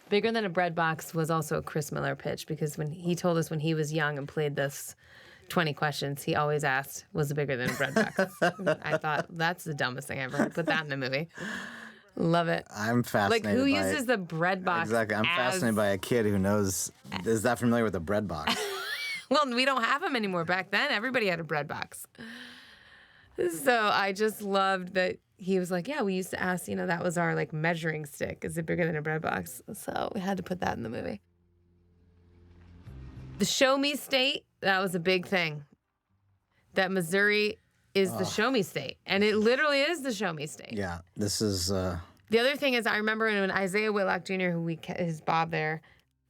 Bigger Than a Bread Box was also a Chris Miller pitch, because when he told us when he was young and played this 20 questions, he always asked, was it bigger than a bread box? I thought, that's the dumbest thing I ever heard. Put that in the movie. Love it. I'm fascinated Like, who by uses the bread box? Exactly. I'm fascinated by a kid who knows, is that familiar with a bread box? Well, we don't have them anymore. Back then, everybody had a bread box. So I just loved that he was like, yeah, we used to ask, that was our like measuring stick. Is it bigger than a bread box? So we had to put that in the movie. The Show Me State, that was a big thing. That Missouri is the Show Me State. And it literally is the Show Me State. Yeah, this is... The other thing is, I remember when Isaiah Whitlock Jr., is Bob there,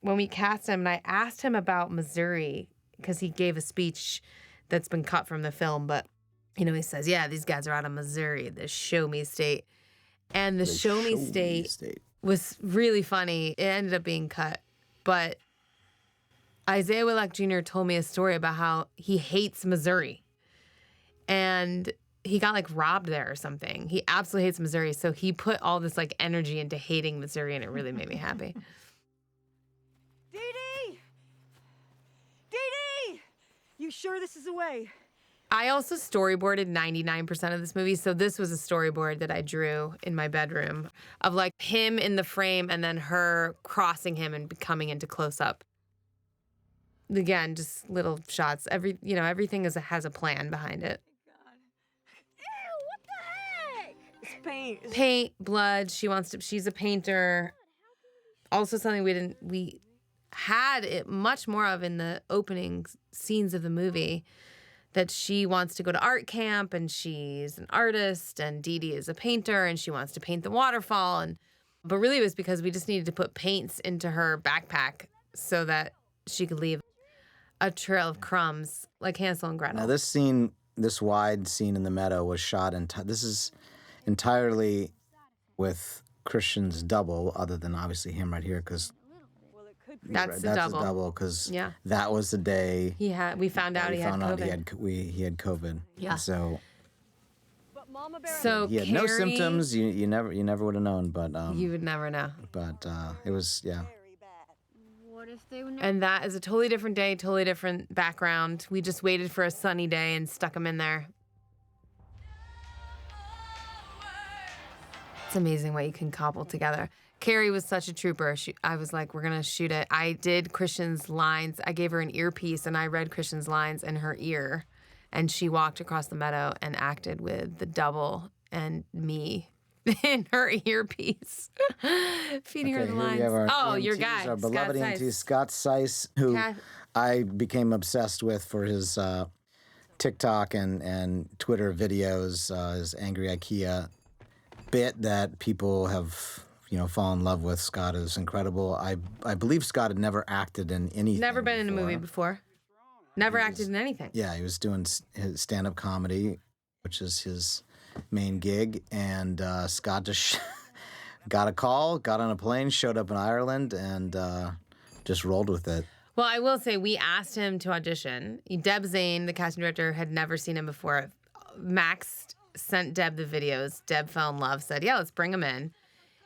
when we cast him, and I asked him about Missouri, because he gave a speech that's been cut from the film, but, he says, yeah, these guys are out of Missouri, the Show Me State. And the Show Me State was really funny. It ended up being cut. But Isaiah Whitlock Jr. told me a story about how he hates Missouri. And he got like robbed there or something. He absolutely hates Missouri. So he put all this like energy into hating Missouri, and it really made me happy. Dee Dee! Dee Dee! You sure this is the way? I also storyboarded 99% of this movie. So this was a storyboard that I drew in my bedroom of like him in the frame and then her crossing him and coming into close up. Again, just little shots. Everything has a plan behind it. It's paint. Paint, blood. She's a painter. Also something we had it much more of in the opening scenes of the movie, that she wants to go to art camp and she's an artist and Dee Dee is a painter and she wants to paint the waterfall. But really it was because we just needed to put paints into her backpack so that she could leave a trail of crumbs like Hansel and Gretel. Now this wide scene in the meadow was shot this is entirely with Christian's double, other than obviously him right here, because that's a double, because that was the day we found out he had COVID. He had COVID. Yeah. So So he had no symptoms. You never would have known, but you would never know. But it was What if they would And that is a totally different day, totally different background. We just waited for a sunny day and stuck him in there. It's amazing what you can cobble together. Carrie was such a trooper. I was like, we're going to shoot it. I did Christian's lines. I gave her an earpiece, and I read Christian's lines in her ear. And she walked across the meadow and acted with the double and me in her earpiece, feeding her the lines. Your guy, our beloved EMT, Scott Seiss, who I became obsessed with for his TikTok and Twitter videos, his Angry IKEA bit that people have fallen in love with. Scott is incredible. I believe Scott had never acted in anything. Never been in a movie before. Never acted in anything. Yeah, he was doing his stand-up comedy, which is his main gig, and Scott just got a call, got on a plane, showed up in Ireland, and just rolled with it. Well, I will say we asked him to audition. Deb Zane, the casting director, had never seen him before. Max sent Deb the videos. Deb fell in love, said, yeah, let's bring him in.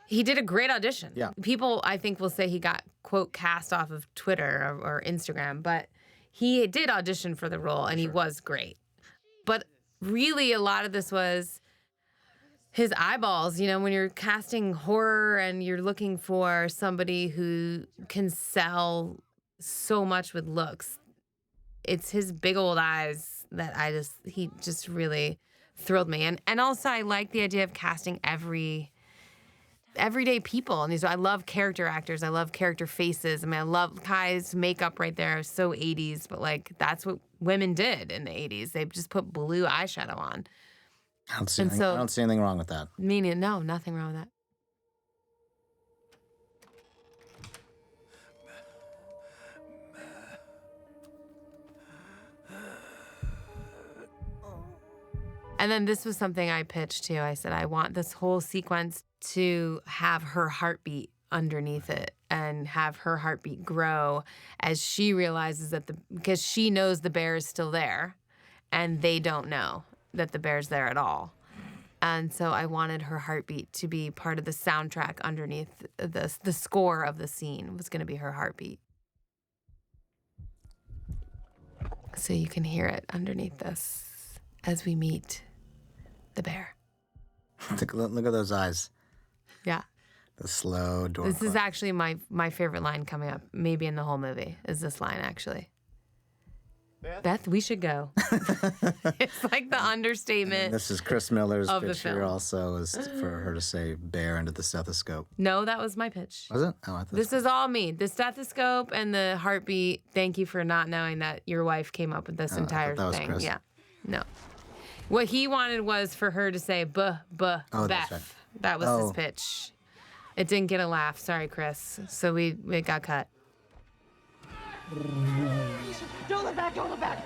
He did a great audition. Yeah. People, I think, will say he got, quote, cast off of Twitter or Instagram, but he did audition for the role, and he was great. But really, a lot of this was his eyeballs. When you're casting horror and you're looking for somebody who can sell so much with looks, it's his big old eyes that he just really thrilled me. And also, I like the idea of casting everyday people. And I love character actors. I love character faces. I mean, I love Kai's makeup right there. So 80s, but like that's what women did in the 80s. They just put blue eyeshadow on. I don't see anything wrong with that. Meaning, no, nothing wrong with that. And then this was something I pitched too. I said, I want this whole sequence to have her heartbeat underneath it and have her heartbeat grow as she realizes that because she knows the bear is still there and they don't know that the bear's there at all. And so I wanted her heartbeat to be part of the soundtrack underneath the score of the scene was going to be her heartbeat. So you can hear it underneath this as we meet the bear. Look at those eyes. Yeah. The slow door. This is actually my favorite line coming up, maybe in the whole movie, is this line actually. Beth, we should go. It's like the understatement. And this is Chris Miller's of the pitch here film. also, is for her to say bear into the stethoscope. No, that was my pitch. Was it? Oh, I thought This is all me. The stethoscope and the heartbeat. Thank you for not knowing that your wife came up with this entire that was thing. Chris. Yeah. No. What he wanted was for her to say Oh, Beth. that's right. That was his pitch. It didn't get a laugh. Sorry, Chris. So it got cut. Don't look back, don't look back.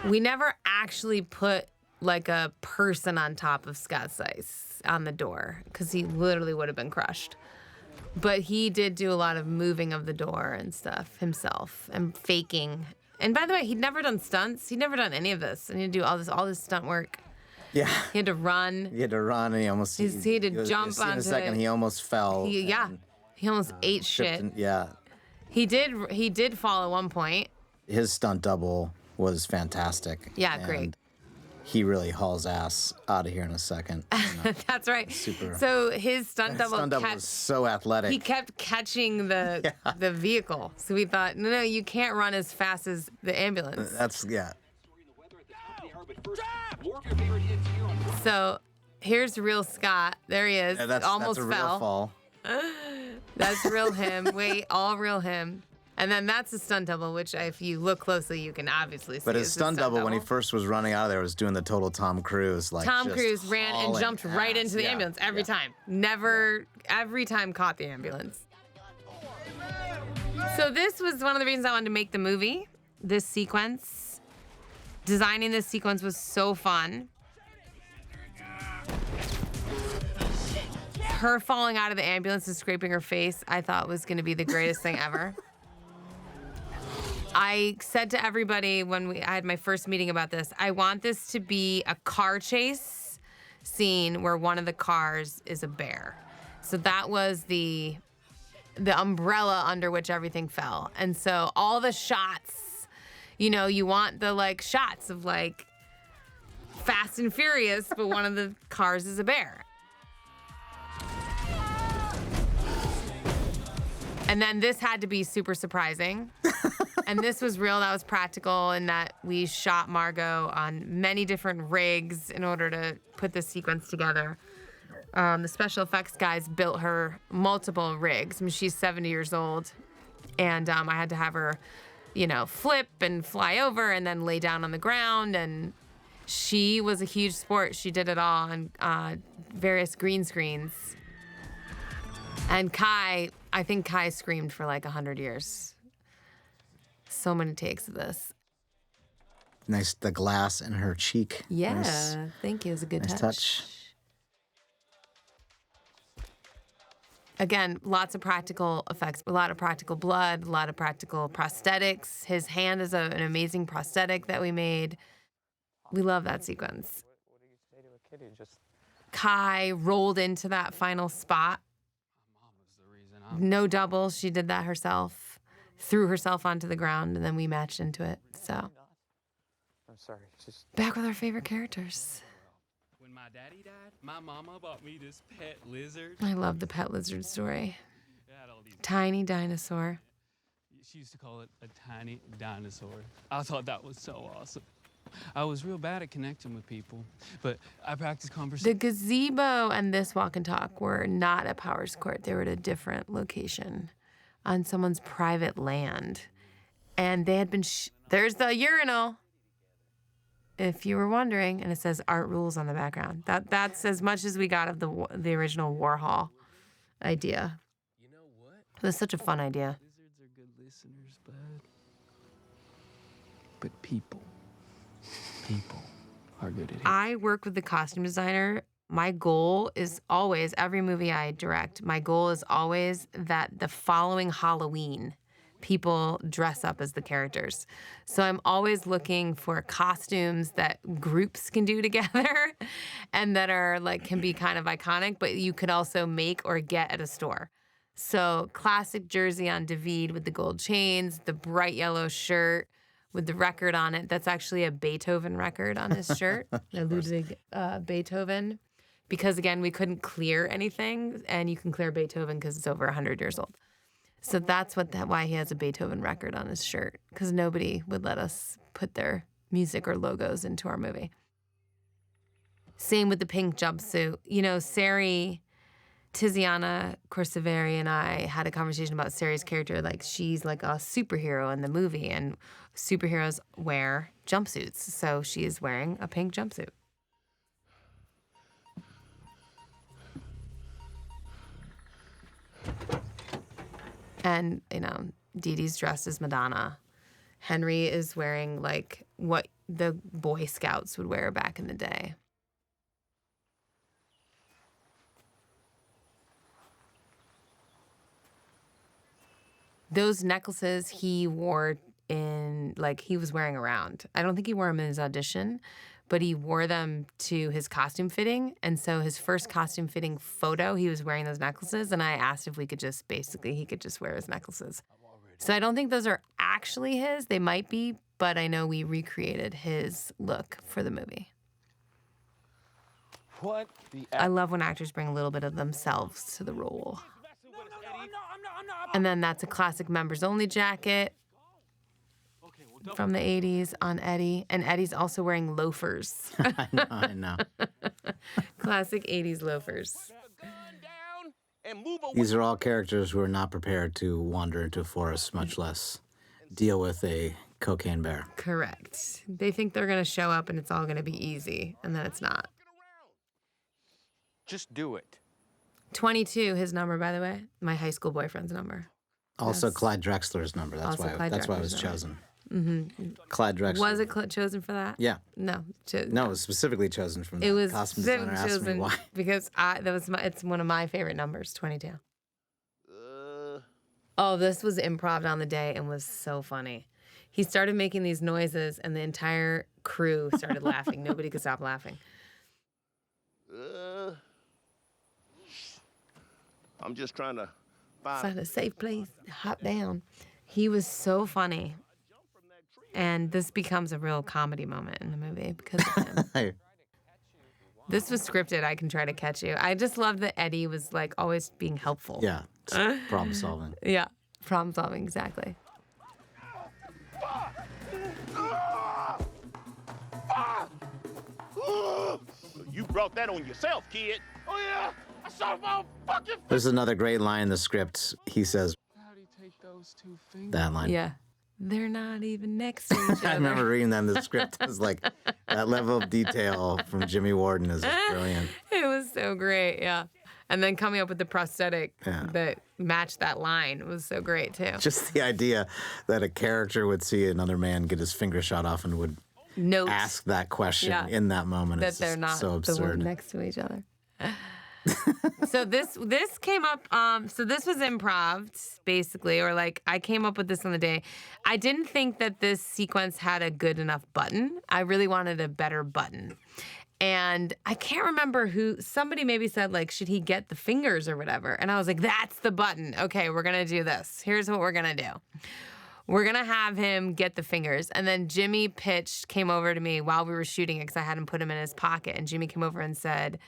We never actually put like a person on top of Scott Seiss on the door because he literally would have been crushed. But he did do a lot of moving of the door and stuff himself and faking. And by the way, he'd never done stunts. He'd never done any of this. And he'd do all this stunt work. Yeah. He had to run. He had to run and he almost... He had to jump onto in a second, it. he almost fell. He almost ate shit. Yeah. He did fall at one point. His stunt double was fantastic. Yeah, and great. He really hauls ass out of here in a second. That's right. Super. So his stunt double was so athletic. He kept catching the vehicle. So we thought, no, you can't run as fast as the ambulance. Yeah. So here's real Scott. There he is. Yeah, Almost that's a fell. real fall. That's real him. Wait, all real him. And then that's a stunt double, which if you look closely, you can obviously see. But his is a stunt double, when he first was running out of there, was doing the total Tom Cruise. Like Tom just Cruise ran and hauling jumped right ass. into the ambulance every time. Never, every time caught the ambulance. So this was one of the reasons I wanted to make the movie. This sequence, designing this sequence was so fun. Her falling out of the ambulance and scraping her face, I thought was going to be the greatest thing ever. I said to everybody when I had my first meeting about this, I want this to be a car chase scene where one of the cars is a bear. So that was the umbrella under which everything fell. And so all the shots, you want the shots of Fast and Furious, but one of the cars is a bear. And then this had to be super surprising. And this was real, that was practical, and that we shot Margot on many different rigs in order to put this sequence together. The special effects guys built her multiple rigs. I mean, she's 70 years old. And I had to have her, flip and fly over and then lay down on the ground. And she was a huge sport. She did it all on various green screens. And I think Kai screamed for 100 years. So many takes of this. Nice, the glass in her cheek. Yeah, Nice, thank you. It was a good nice touch. Again, lots of practical effects, a lot of practical blood, a lot of practical prosthetics. His hand is an amazing prosthetic that we made. We love that sequence. What do you say to a kid who just... Kai rolled into that final spot. No double. She did that herself, threw herself onto the ground, and then we matched into it. So, I'm sorry, just... back with our favorite characters. When my daddy died, my mama bought me this pet lizard. I love the pet lizard story. It had all these... Tiny dinosaur. She used to call it a tiny dinosaur. I thought that was so awesome. I was real bad at connecting with people, but I practiced conversation. The gazebo and this walk and talk were not at Powers Court. They were at a different location on someone's private land. And they had been, there's the urinal, if you were wondering, and it says Art Rules on the background. That's as much as we got of the original Warhol idea. You know what? It was such a fun idea. Lizards are good listeners, bud. But people. people are good at it. I work with the costume designer. My goal is always, every movie I direct, my goal is always that the following Halloween, people dress up as the characters. So I'm always looking for costumes that groups can do together and that are like, can be kind of iconic, but you could also make or get at a store. So classic jersey on David with the gold chains, the bright yellow shirt with the record on it. That's actually a Beethoven record on his shirt, the Ludwig Beethoven. Because again, we couldn't clear anything, and you can clear Beethoven because it's over 100 years old. So that's why he has a Beethoven record on his shirt, because nobody would let us put their music or logos into our movie. Same with the pink jumpsuit. You know, Sari, Tiziana Corsavari and I had a conversation about Sari's character. Like, she's like a superhero in the movie, and superheroes wear jumpsuits. So she is wearing a pink jumpsuit. And, you know, Dee Dee's dressed as Madonna. Henry is wearing, like, what the Boy Scouts would wear back in the day. Those necklaces he wore he was wearing around. I don't think he wore them in his audition, but he wore them to his costume fitting. And so his first costume fitting photo, he was wearing those necklaces. And I asked if he could just wear his necklaces. So I don't think those are actually his. They might be, but I know we recreated his look for the movie. What I love when actors bring a little bit of themselves to the role. And then that's a classic members only jacket from the 80s on Eddie. And Eddie's also wearing loafers. I know. Classic 80s loafers. These are all characters who are not prepared to wander into a forest, much less deal with a cocaine bear. Correct. They think they're going to show up and it's all going to be easy, and then it's not. Just do it. 22, his number, by the way. My high school boyfriend's number. Also, Yes. Clyde Drexler's number. That's Also why. Clyde That's why it was Drexler's number. chosen. Mm-hmm. Clyde Drexler. Was it chosen for that? Yeah. No. No, it was specifically chosen from It the was costume designer. Asked me chosen why. because it's one of my favorite numbers, 22. Oh, this was improv on the day and was so funny. He started making these noises and the entire crew started laughing. Nobody could stop laughing. I'm just trying to Find a safe place, hop down. He was so funny. And this becomes a real comedy moment in the movie because of him. This was scripted. I can try to catch you. I just love that Eddie was like always being helpful. Yeah, problem solving. Yeah, problem solving, exactly. You brought that on yourself, kid. Oh, yeah? I saw my own fucking... There's another great line in the script. He says, How do you take those two fingers? that line. Yeah. They're not even next to each other. I remember reading that in the script. It was like, that level of detail from Jimmy Warden is brilliant. It was so great, yeah. And then coming up with the prosthetic that matched that line was so great, too. Just the idea that a character would see another man get his finger shot off and would ask that question in that moment. That It's they're just not so the one absurd. next to each other. So this came up, so this was improv, basically, or like I came up with this on the day. I didn't think that this sequence had a good enough button. I really wanted a better button. And I can't remember somebody maybe said like, should he get the fingers or whatever? And I was like, that's the button. Okay, we're gonna do this. Here's what we're gonna do. We're gonna have him get the fingers. And then Jimmy came over to me while we were shooting it because I hadn't put him in his pocket. And Jimmy came over and said,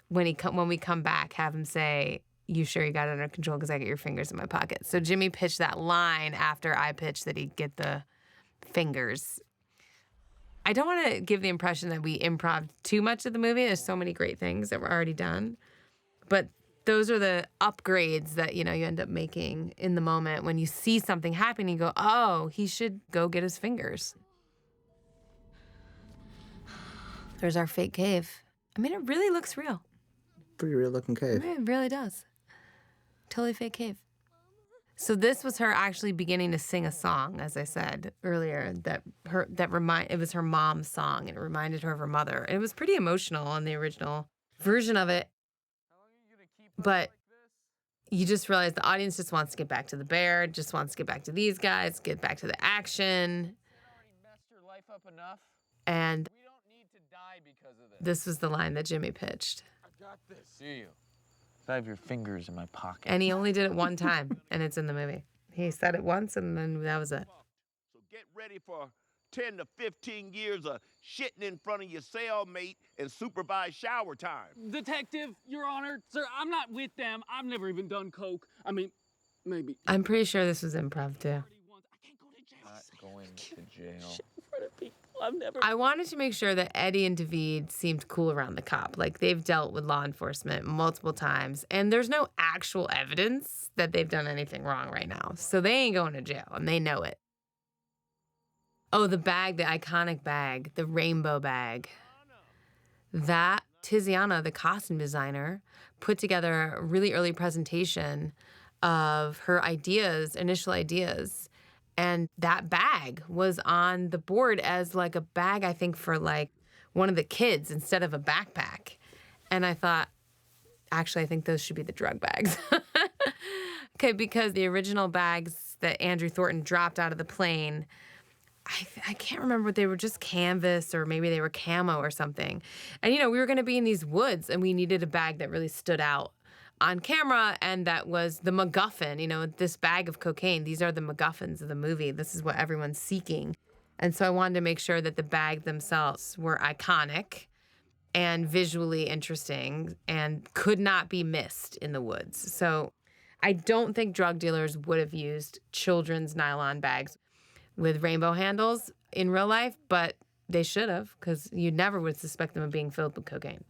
when we come back, have him say, you sure you got it under control because I get your fingers in my pocket. So Jimmy pitched that line after I pitched that he'd get the fingers. I don't want to give the impression that we improv too much of the movie. There's so many great things that were already done. But those are the upgrades that, you end up making in the moment when you see something happen, you go, oh, he should go get his fingers. There's our fake cave. I mean, it really looks real. Pretty real looking cave. It really does. Totally fake cave. So this was her actually beginning to sing a song, as I said earlier, it was her mom's song, and it reminded her of her mother. And it was pretty emotional on the original version of it. But you just realize the audience just wants to get back to the bear, just wants to get back to these guys, get back to the action. And this was the line that Jimmy pitched. I got this. See you. I have your fingers in my pocket. And he only did it one time, and it's in the movie. He said it once, and then that was it. So get ready for 10 to 15 years of shitting in front of your cellmate and supervised shower time. Detective, Your Honor, sir, I'm not with them. I've never even done coke. I mean, maybe. I'm pretty sure this was improv, too. Not going to jail. I wanted to make sure that Eddie and David seemed cool around the cop. Like, they've dealt with law enforcement multiple times, and there's no actual evidence that they've done anything wrong right now. So they ain't going to jail, and they know it. Oh, the bag, the iconic bag, the rainbow bag. That Tiziana, the costume designer, put together a really early presentation of her ideas, initial ideas. And that bag was on the board as like a bag, I think, for like one of the kids instead of a backpack. And I thought, actually, I think those should be the drug bags. Okay, because the original bags that Andrew Thornton dropped out of the plane, I can't remember what they were, just canvas or maybe they were camo or something. And, we were going to be in these woods and we needed a bag that really stood out on camera, and that was the MacGuffin, this bag of cocaine. These are the MacGuffins of the movie. This is what everyone's seeking. And so I wanted to make sure that the bag themselves were iconic and visually interesting and could not be missed in the woods. So I don't think drug dealers would have used children's nylon bags with rainbow handles in real life, but they should have, because you never would suspect them of being filled with cocaine.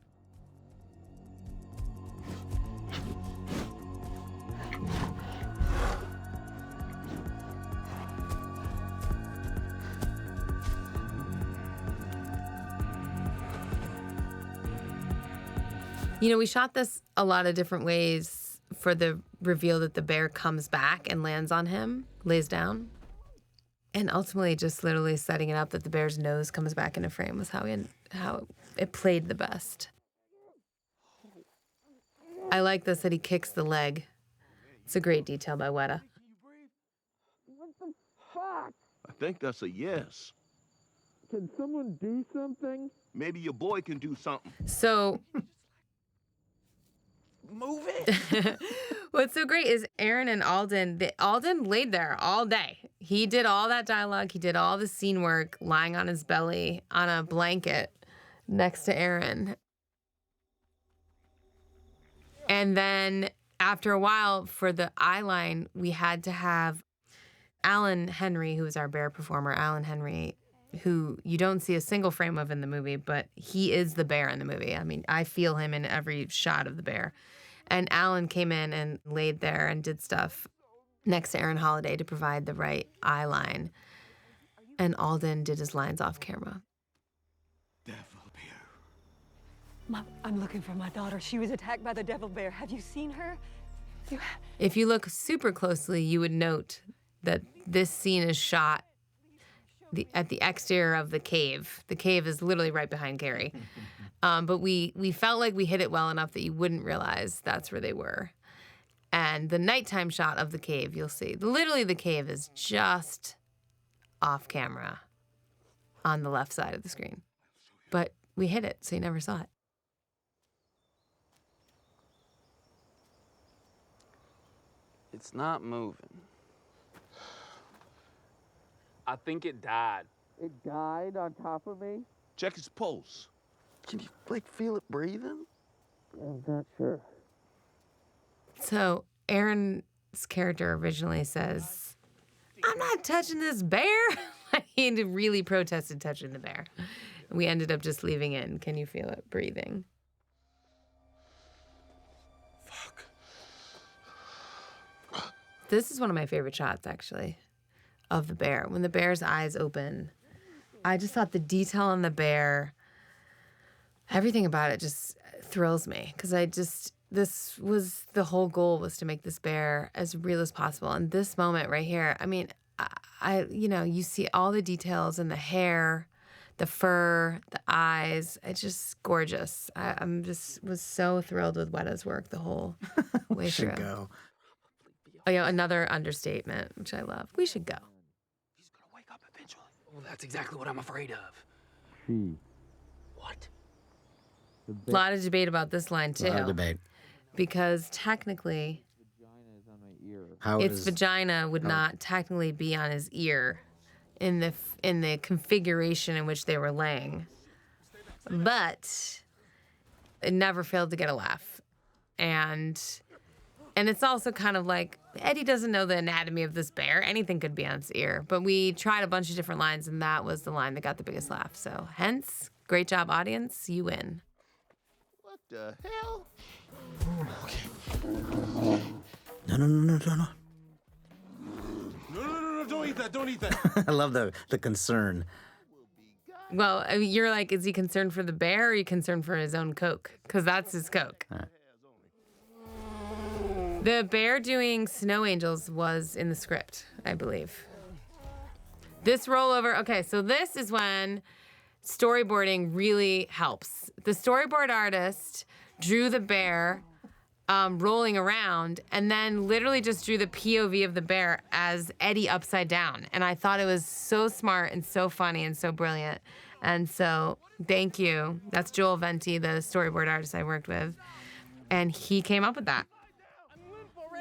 We shot this a lot of different ways for the reveal that the bear comes back and lands on him, lays down. And ultimately just literally setting it up that the bear's nose comes back into frame was how it played the best. I like this, that he kicks the leg. It's a great detail by Weta. What the fuck? I think that's a yes. Can someone do something? Maybe your boy can do something. So... Move it. What's so great is Aaron and Alden laid there all day. He did all that dialogue. He did all the scene work lying on his belly on a blanket next to Aaron. And then after a while, for the eye line, we had to have Alan Henry, who is our bear performer, Alan Henry, who you don't see a single frame of in the movie, but he is the bear in the movie. I mean, I feel him in every shot of the bear. And Alan came in and laid there and did stuff next to Aaron Holiday to provide the right eye line. And Alden did his lines off camera. Devil bear. Mom, I'm looking for my daughter. She was attacked by the devil bear. Have you seen her? If you look super closely, you would note that this scene is shot at the exterior of the cave. The cave is literally right behind Carrie. But we felt like we hit it well enough that you wouldn't realize that's where they were. And the nighttime shot of the cave, you'll see. Literally, the cave is just off camera on the left side of the screen. But we hit it, so you never saw it. It's not moving. I think it died. It died on top of me? Check his pulse. Can you, feel it breathing? I'm not sure. So Aaron's character originally says, I'm not touching this bear. He really protested touching the bear. We ended up just leaving in. Can you feel it breathing? Fuck. This is one of my favorite shots, actually, of the bear. When the bear's eyes open, I just thought the detail on the bear, everything about it just thrills me. Because this was the whole goal, was to make this bear as real as possible. And this moment right here, I mean, you see all the details in the hair, the fur, the eyes. It's just gorgeous. Was so thrilled with Weta's work the whole way We should through. go. Oh, yeah, another understatement, which I love. We should go. Well, that's exactly what I'm afraid of. What? A lot of debate about this line too. A lot of debate. Because technically, How its is vagina would how- not technically be on his ear in the configuration in which they were laying. But it never failed to get a laugh. And it's also kind of like, Eddie doesn't know the anatomy of this bear. Anything could be on its ear. But we tried a bunch of different lines, and that was the line that got the biggest laugh. So hence, great job, audience. You win. What the hell? No. No, don't eat that. Don't eat that. I love the concern. Well, I mean, you're like, is he concerned for the bear, or are you concerned for his own Coke? Because that's his Coke. The bear doing snow angels was in the script, I believe. This rollover, okay, so this is when storyboarding really helps. The storyboard artist drew the bear rolling around, and then literally just drew the POV of the bear as Eddie upside down. And I thought it was so smart and so funny and so brilliant. And so thank you. That's Joel Venti, the storyboard artist I worked with. And he came up with that.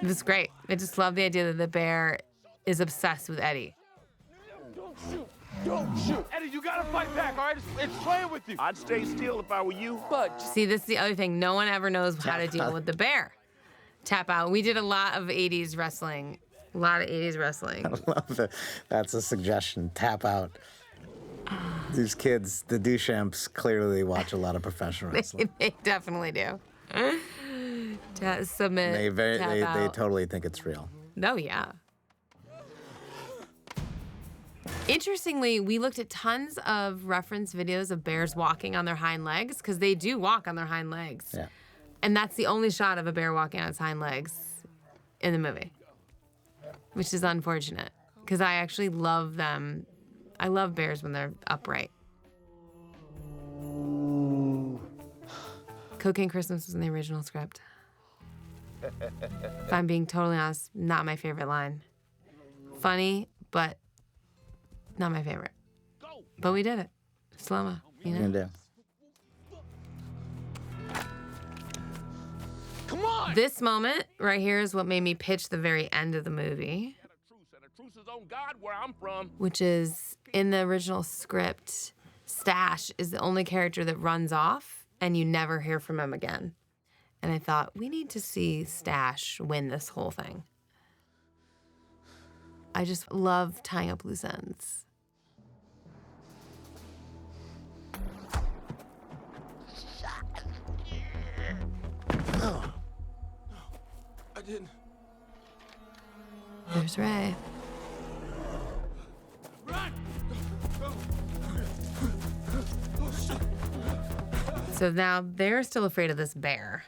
It was great. I just love the idea that the bear is obsessed with Eddie. Don't shoot. Eddie, you gotta fight back, all right? It's playing with you. I'd stay still if I were you. But See, this is the other thing. No one ever knows how to deal with the bear. Tap out. We did a lot of 80s wrestling. A lot of 80s wrestling. I love that. That's a suggestion. Tap out. These kids, the Duchamps, clearly watch a lot of professional wrestling. They definitely do. Submit. They tap out. totally think it's real. Oh, yeah. Interestingly, we looked at tons of reference videos of bears walking on their hind legs, because they do walk on their hind legs. Yeah. And that's the only shot of a bear walking on its hind legs in the movie, which is unfortunate, because I actually love them. I love bears when they're upright. Cocaine Christmas was in the original script. If I'm being totally honest, not my favorite line. Funny, but not my favorite. But we did it. Slow-mo, you know? Yeah. Come on! This moment right here is what made me pitch the very end of the movie, truce is on God where I'm from. which is in the original script, Stash is the only character that runs off and you never hear from him again. And I thought, we need to see Stash win this whole thing. I just love tying up loose ends. No. I didn't. There's Ray. Run! So now they're still afraid of this bear.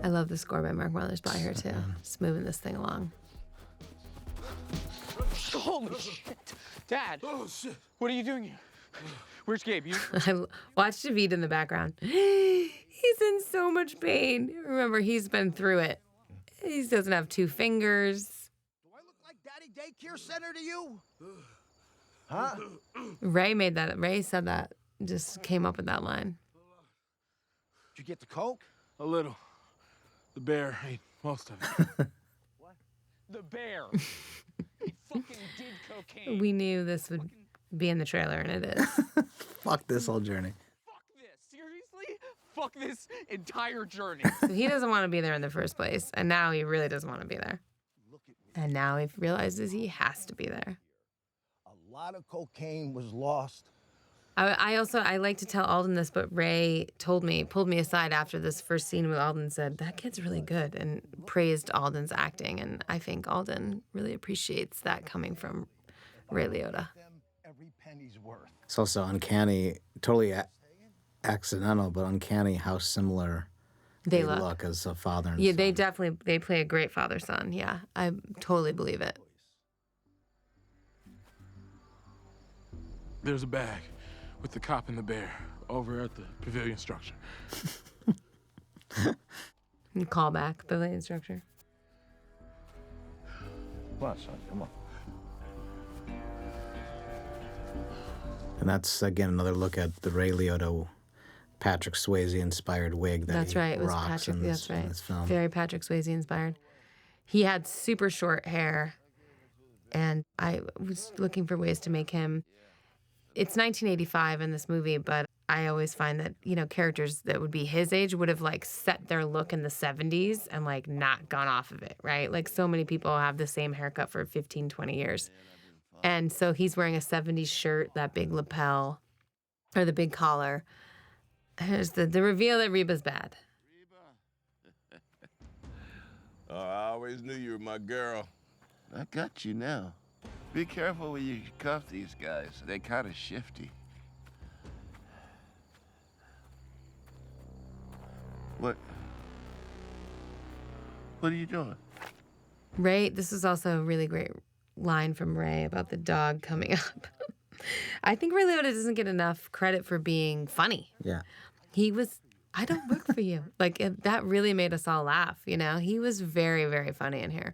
I love the score by Mark Mothersbaugh here too. Just moving this thing along. Holy shit. Dad. Oh, shit. What are you doing here? Where's Gabe? You... I watched David in the background. He's in so much pain. Remember, he's been through it. He doesn't have 2 fingers. Do I look like Daddy Daycare Center to you? Huh? Ray said that. Just came up with that line. Did you get the Coke? A little. The bear ate most of it. The bear. He fucking did cocaine. We knew this would be in the trailer, and it is. Fuck this whole journey. Fuck this. Seriously? Fuck this entire journey. So he doesn't want to be there in the first place, and now he really doesn't want to be there. And now he realizes he has to be there. A lot of cocaine was lost. I like to tell Alden this, but Ray pulled me aside after this first scene with Alden and said, that kid's really good, and praised Alden's acting. And I think Alden really appreciates that coming from Ray Liotta. every penny's worth. It's also uncanny, totally accidental, but uncanny how similar They they look. look as a father and Yeah, son. they play a great father-son. Yeah, I totally believe it. There's a bag with the cop and the bear over at the pavilion structure. Call back the instructor. Come on, son, come on. And that's, again, another look at the Ray Liotta, Patrick Swayze-inspired wig that That's he right. It was rocks Patrick. in this, That's right. in this film. Very Patrick Swayze inspired. He had super short hair, and I was looking for ways to make him. It's 1985 in this movie, but I always find that, you know, characters that would be his age would have like set their look in the 70s and like not gone off of it, right? Like so many people have the same haircut for 15, 20 years. And so he's wearing a 70s shirt, that big lapel, or the big collar. There's the reveal that Reba's bad. Oh, I always knew you were my girl. I got you now. Be careful when you cuff these guys. They kind of shifty. What are you doing? Ray, this is also a really great line from Ray about the dog coming up. I think Ray Liotta doesn't get enough credit for being funny. Yeah. He was, I don't work for you. That really made us all laugh, you know? He was very, very funny in here.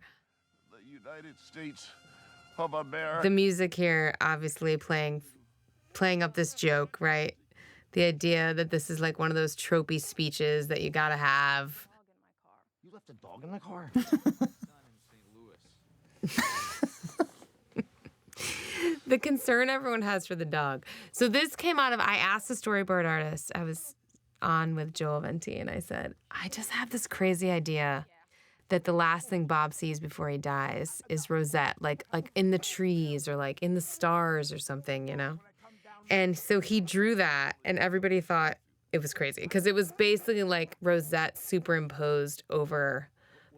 The United States of America. The music here, obviously playing up this joke, right? The idea that this is like one of those tropey speeches that you gotta have. You left a dog in the car? The concern everyone has for the dog. So this came out of, I asked the storyboard artist, I was on with Joel Venti, and I said, I just have this crazy idea that the last thing Bob sees before he dies is Rosette, like in the trees or like in the stars or something, you know? And so he drew that, and everybody thought it was crazy because it was basically like Rosette superimposed over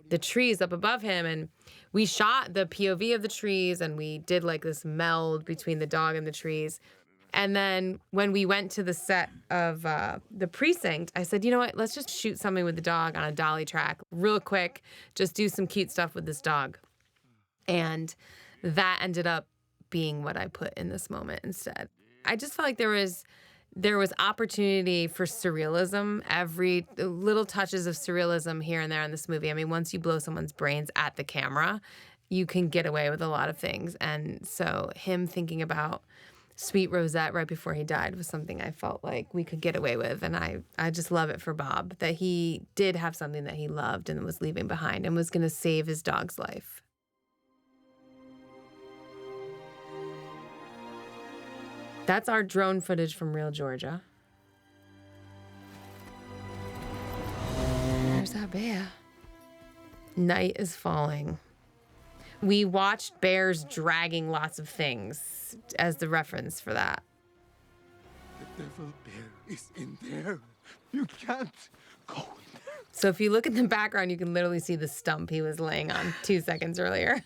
the trees up above him. And we shot the POV of the trees, and we did like this meld between the dog and the trees. And then when we went to the set of The Precinct, I said, you know what, let's just shoot something with the dog on a dolly track real quick, just do some cute stuff with this dog. And that ended up being what I put in this moment instead. I just felt like there was opportunity for surrealism, every little touches of surrealism here and there in this movie. I mean, once you blow someone's brains at the camera, you can get away with a lot of things. And so him thinking about Sweet Rosette right before he died was something I felt like we could get away with. And I just love it for Bob that he did have something that he loved and was leaving behind and was going to save his dog's life. That's our drone footage from real Georgia. There's that bear. Night is falling. We watched bears dragging lots of things as the reference for that. The devil bear is in there. You can't go in there. So if you look in the background, you can literally see the stump he was laying on 2 seconds earlier.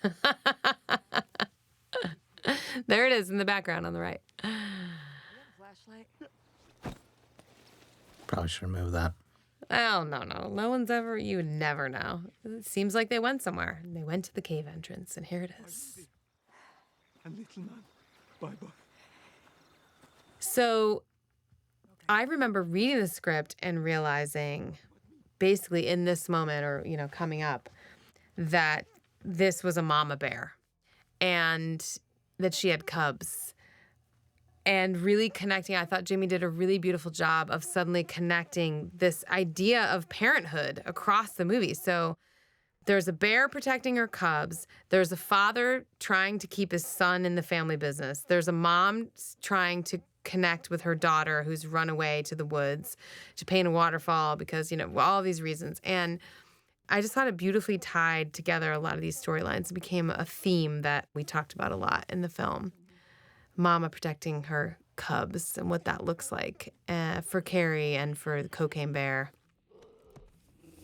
There it is in the background on the right. Flashlight. Probably should remove that. Oh, no. No one's ever, you would never know. It seems like they went somewhere. They went to the cave entrance, and here it is. A little man. Bye-bye. So I remember reading the script and realizing, basically in this moment or, you know, coming up, that this was a mama bear and that she had cubs. And really connecting, I thought Jimmy did a really beautiful job of suddenly connecting this idea of parenthood across the movie. So there's a bear protecting her cubs. There's a father trying to keep his son in the family business. There's a mom trying to connect with her daughter who's run away to the woods to paint a waterfall because, you know, all these reasons. And I just thought it beautifully tied together a lot of these storylines. It became a theme that we talked about a lot in the film. Mama protecting her cubs and what that looks like for Carrie and for the Cocaine Bear.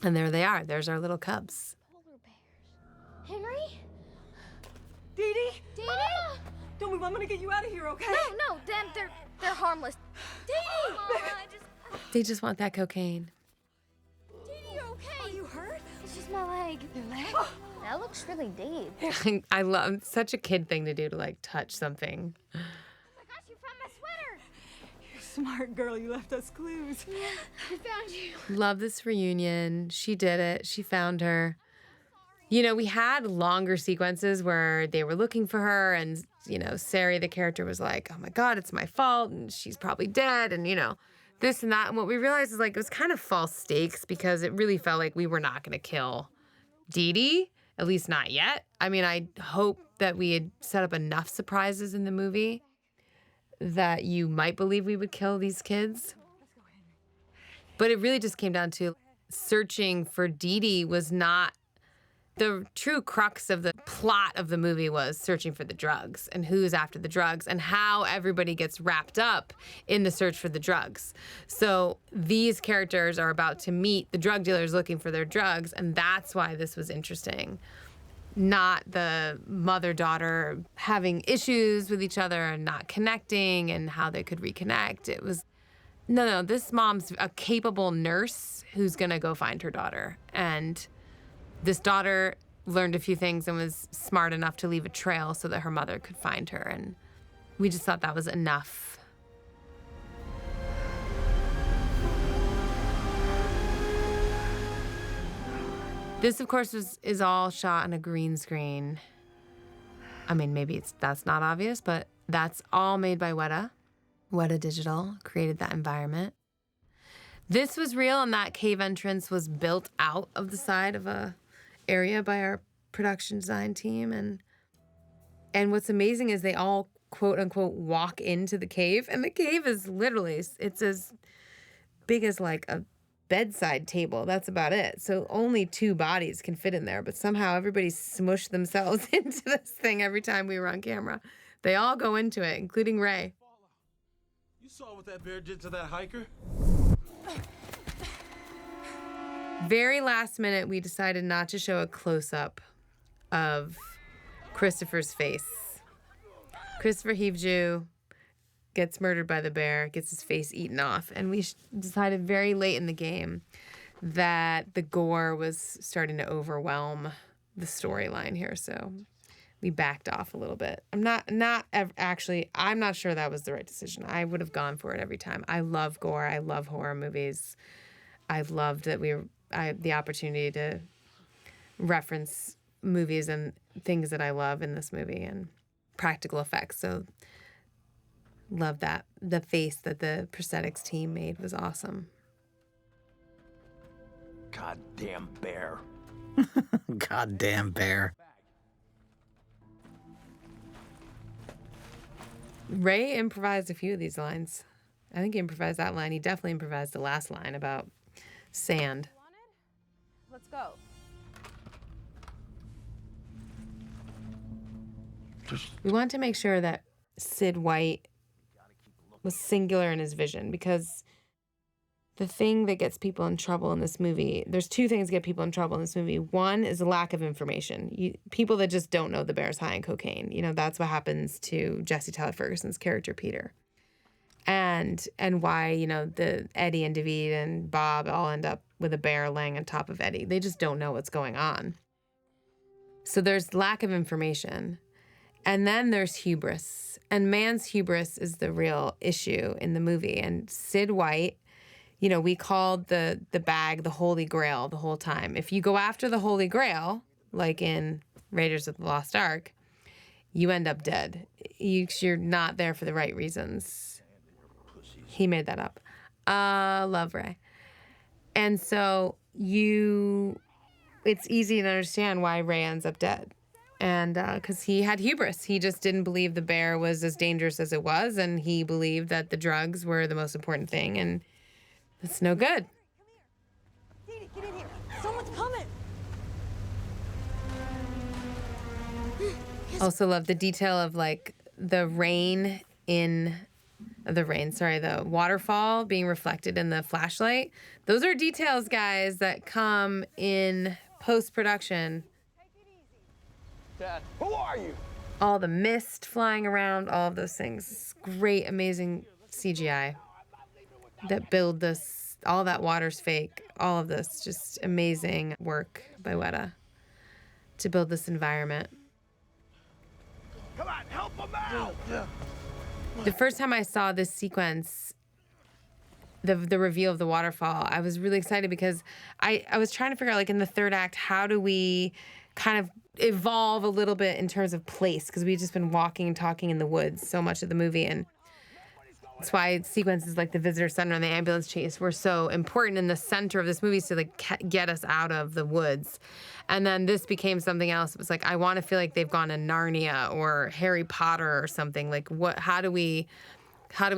And there they are. There's our little cubs. Henry? Dee Dee? Dee Dee? Don't move. I'm gonna get you out of here, okay? No, Dan, they're harmless. Dee Dee! They just want that cocaine. Dee Dee, you okay? Are you hurt? It's just my leg. Your leg? That looks really deep. I love such a kid thing to do to like touch something. Oh my gosh, you found my sweater! You're smart, girl. You left us clues. Yeah, I found you. Love this reunion. She did it. She found her. You know, we had longer sequences where they were looking for her and, you know, Sari, the character, was like, oh my God, it's my fault and she's probably dead and, you know, this and that. And what we realized is like it was kind of false stakes because it really felt like we were not going to kill Dee Dee, at least not yet. I mean, I hope that we had set up enough surprises in the movie that you might believe we would kill these kids. But it really just came down to searching for Dee Dee was not the true crux of the plot of the movie was searching for the drugs and who's after the drugs and how everybody gets wrapped up in the search for the drugs. So these characters are about to meet the drug dealers looking for their drugs, and that's why this was interesting. Not the mother-daughter having issues with each other and not connecting and how they could reconnect. It was, no, this mom's a capable nurse who's gonna go find her daughter. And this daughter learned a few things and was smart enough to leave a trail so that her mother could find her. And we just thought that was enough. This, of course, is all shot on a green screen. I mean, maybe that's not obvious, but that's all made by Weta. Weta Digital created that environment. This was real, and that cave entrance was built out of the side of a area by our production design team. And what's amazing is they all, quote unquote, walk into the cave, and the cave is literally, it's as big as like a bedside table. That's about it. So only 2 bodies can fit in there, but somehow everybody smushed themselves into this thing every time we were on camera. They all go into it, including Ray. You saw what that bear did to that hiker? Very last minute, we decided not to show a close-up of Christopher's face. Christopher Heavju gets murdered by the bear, gets his face eaten off, and we decided very late in the game that the gore was starting to overwhelm the storyline here, so we backed off a little bit. I'm not sure that was the right decision. I would have gone for it every time. I love gore. I love horror movies. I loved that I had the opportunity to reference movies and things that I love in this movie and practical effects. So love that. The face that the prosthetics team made was awesome. Goddamn bear. Goddamn bear. Ray improvised a few of these lines. I think he improvised that line. He definitely improvised the last line about sand. Let's go. We wanted to make sure that Sid White was singular in his vision, because the thing that gets people in trouble in this movie, there's 2 things that get people in trouble in this movie. One is a lack of information. People that just don't know the bear's high in cocaine. You know, that's what happens to Jesse Tyler Ferguson's character, Peter. And why, you know, the Eddie and David and Bob all end up with a bear laying on top of Eddie. They just don't know what's going on. So there's lack of information. And then there's hubris. And man's hubris is the real issue in the movie. And Sid White, you know, we called the bag the Holy Grail the whole time. If you go after the Holy Grail, like in Raiders of the Lost Ark, you end up dead. You're not there for the right reasons. He made that up. Love Ray. And so it's easy to understand why Ray ends up dead. And because he had hubris. He just didn't believe the bear was as dangerous as it was, and he believed that the drugs were the most important thing, and it's no good. Dee Dee, get in here. Someone's coming. Also love the detail of like the waterfall being reflected in the flashlight. Those are details, guys, that come in post-production. Dad. Who are you? all the mist flying around, all of those things. It's great, amazing CGI that build this. All that water's fake. All of this, just amazing work by Weta to build this environment. Come on, help him out! The first time I saw this sequence, the reveal of the waterfall, I was really excited because I was trying to figure out, like, in the third act, how do we kind of evolve a little bit in terms of place, because we've just been walking and talking in the woods so much of the movie, and that's why sequences like the visitor center and the ambulance chase were so important in the center of this movie to like get us out of the woods. And then this became something else. It was like, I want to feel like they've gone to Narnia or Harry Potter or something. Like, how do we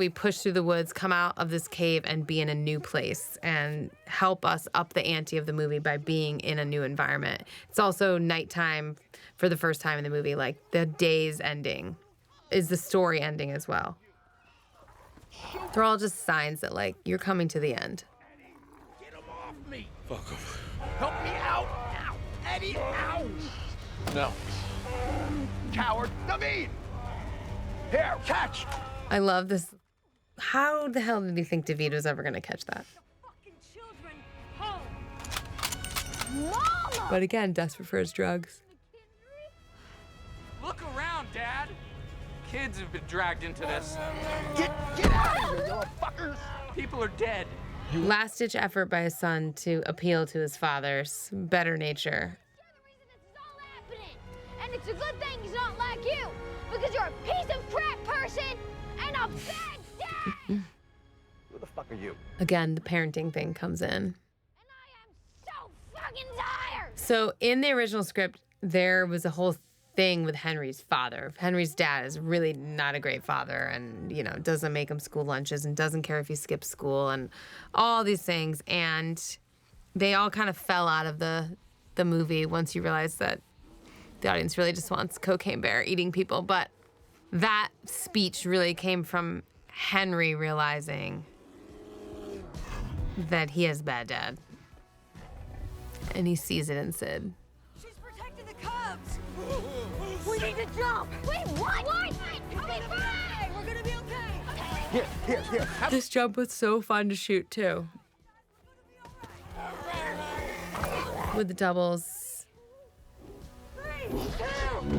push through the woods, come out of this cave and be in a new place and help us up the ante of the movie by being in a new environment. It's also nighttime for the first time in the movie. Like, the day's ending is the story ending as well. They're all just signs that, like, you're coming to the end. Get him off me! Fuck him. Help me out! Ow! Eddie, ow! No. Coward! Naveed! Here, catch! I love this. How the hell did he think David was ever going to catch that? Mama! But again, desperate for his drugs. Look around, Dad. Kids have been dragged into this. Get out of here, you fuckers! People are dead. Last-ditch effort by his son to appeal to his father's better nature. And it's a good thing he's not like you, because you're a piece of crap person and a bad dad! Who the fuck are you? Again, the parenting thing comes in. So fucking tired! So in the original script, there was a whole thing with Henry's father. Henry's dad is really not a great father and, you know, doesn't make him school lunches and doesn't care if he skips school and all these things. And they all kind of fell out of the movie once you realize that the audience really just wants Cocaine Bear eating people. But that speech really came from Henry realizing that he has a bad dad. And he sees it in Sid. She's protecting the cubs. We need to jump! Wait, what? Okay, fine! We're gonna be okay. Here. This jump was so fun to shoot too. With the doubles.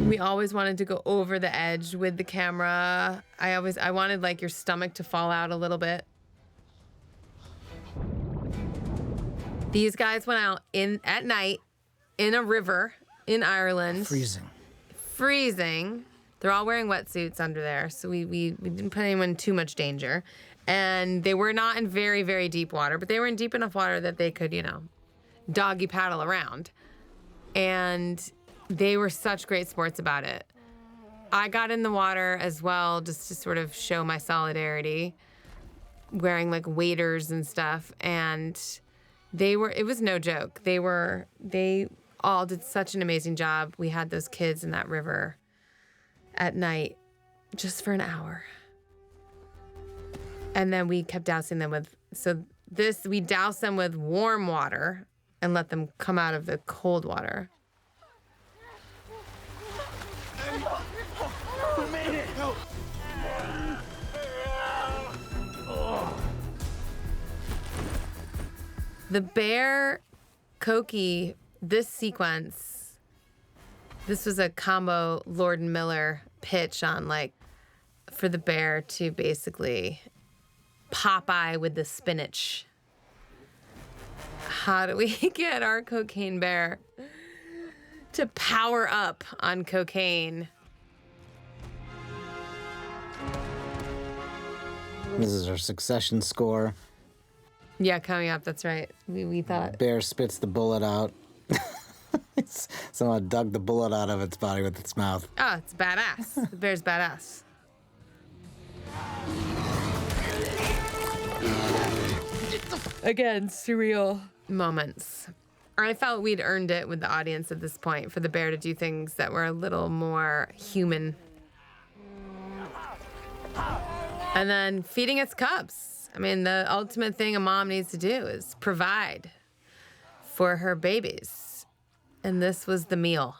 We always wanted to go over the edge with the camera. I wanted like your stomach to fall out a little bit. These guys went out at night in a river in Ireland. Freezing. They're all wearing wetsuits under there, so we didn't put anyone in too much danger. And they were not in very, very deep water, but they were in deep enough water that they could, you know, doggy paddle around. And they were such great sports about it. I got in the water as well just to sort of show my solidarity, wearing like waders and stuff. And it was no joke. They all did such an amazing job. We had those kids in that river at night just for an hour. And then we kept dousing them we doused them with warm water and let them come out of the cold water. We made it! The bear, Cokie, this sequence, this was a combo Lord and Miller pitch on like for the bear to basically Popeye with the spinach. How do we get our Cocaine Bear to power up on cocaine? This is our Succession score. Yeah, coming up, that's right. We thought. Bear spits the bullet out. Someone dug the bullet out of its body with its mouth. Oh, it's badass. The bear's badass. Again, surreal moments. I felt we'd earned it with the audience at this point for the bear to do things that were a little more human. And then feeding its cubs. I mean, the ultimate thing a mom needs to do is provide for her babies. And this was the meal.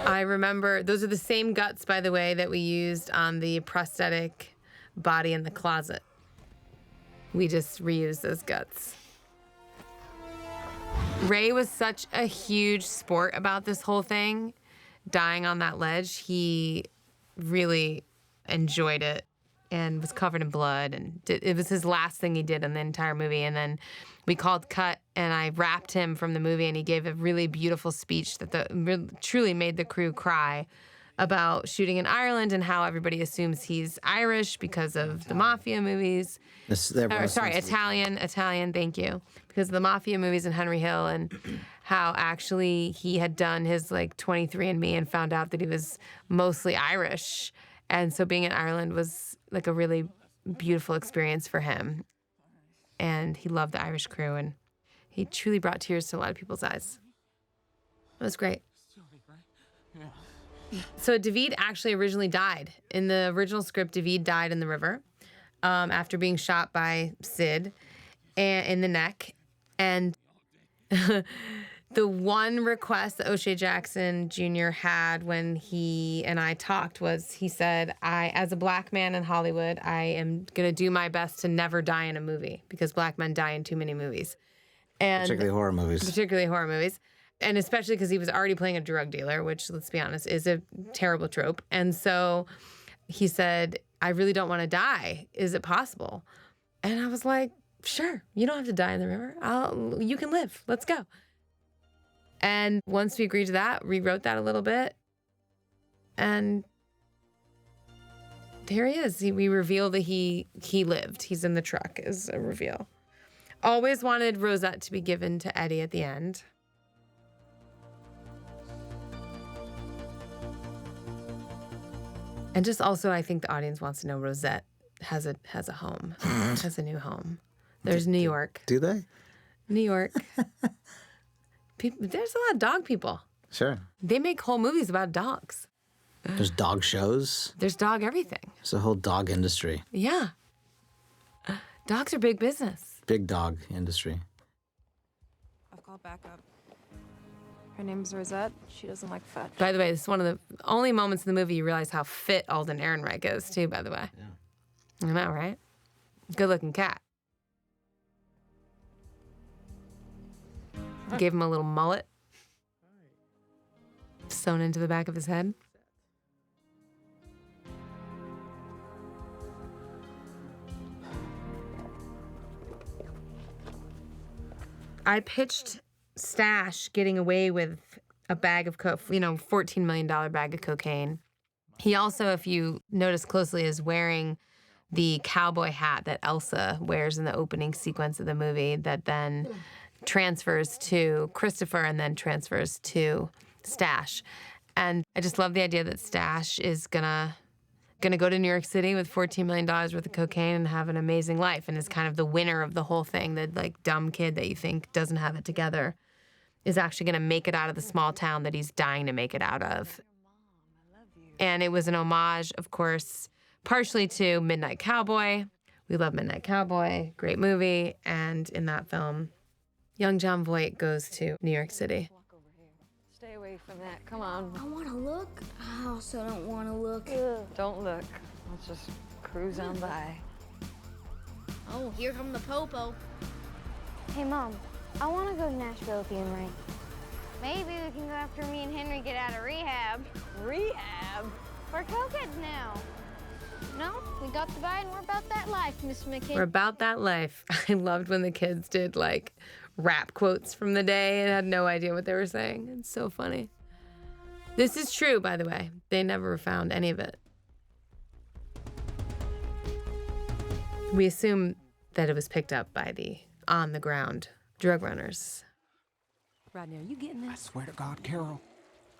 I remember, those are the same guts, by the way, that we used on the prosthetic body in the closet. We just reused those guts. Ray was such a huge sport about this whole thing, dying on that ledge. He really enjoyed it and was covered in blood, and it was his last thing he did in the entire movie. And then we called cut, and I wrapped him from the movie, and he gave a really beautiful speech that truly made the crew cry about shooting in Ireland and how everybody assumes he's Irish because of the mafia movies. Italian, thank you. Because of the mafia movies and Henry Hill, and how actually he had done his 23andMe and found out that he was mostly Irish. And so being in Ireland was a really beautiful experience for him. And he loved the Irish crew, and he truly brought tears to a lot of people's eyes. It was great. So David actually originally died. In the original script, David died in the river after being shot by Sid in the neck. And the one request that O'Shea Jackson Jr. had when he and I talked was, he said, as a black man in Hollywood, I am going to do my best to never die in a movie because black men die in too many movies. And Particularly horror movies. And especially because he was already playing a drug dealer, which, let's be honest, is a terrible trope. And so he said, I really don't want to die. Is it possible? And I was like, sure, you don't have to die in the river. You can live. Let's go. And once we agreed to that, rewrote that a little bit. And here he is. We reveal that he lived. He's in the truck is a reveal. Always wanted Rosette to be given to Eddie at the end. And just also, I think the audience wants to know Rosette has a home, has a new home. There's New York. Do they? New York. There's a lot of dog people. Sure. They make whole movies about dogs. There's dog shows. There's dog everything. There's a whole dog industry. Yeah. Dogs are big business. Big dog industry. I've called backup. Her name's Rosette. She doesn't like fetch. By the way, this is one of the only moments in the movie you realize how fit Alden Ehrenreich is, too, by the way. Yeah. I know, right? Good-looking cat. Gave him a little mullet sewn into the back of his head. I pitched Stash getting away with a bag of $14 million bag of cocaine. He also, if you notice closely, is wearing the cowboy hat that Elsa wears in the opening sequence of the movie that then transfers to Christopher and then transfers to Stash. And I just love the idea that Stash is gonna go to New York City with $14 million worth of cocaine and have an amazing life, and is kind of the winner of the whole thing. The dumb kid that you think doesn't have it together is actually gonna make it out of the small town that he's dying to make it out of. And it was an homage, of course, partially to Midnight Cowboy. We love Midnight Cowboy, great movie. And in that film, young John Voight goes to New York City. Stay away from that. Come on. I want to look. I also don't want to look. Don't look. Let's just cruise on by. Oh, here come the popo. Hey, Mom. I want to go to Nashville with you and Ray. Maybe we can go after me and Henry get out of rehab. Rehab? We're cokeheads now. No, we got the buy and we're about that life, Miss McKinney. We're about that life. I loved when the kids did rap quotes from the day and had no idea what they were saying. It's so funny. This is true, by the way. They never found any of it. We assume that it was picked up by the on-the-ground drug runners. Rodney, are you getting this? I swear to God, Carol.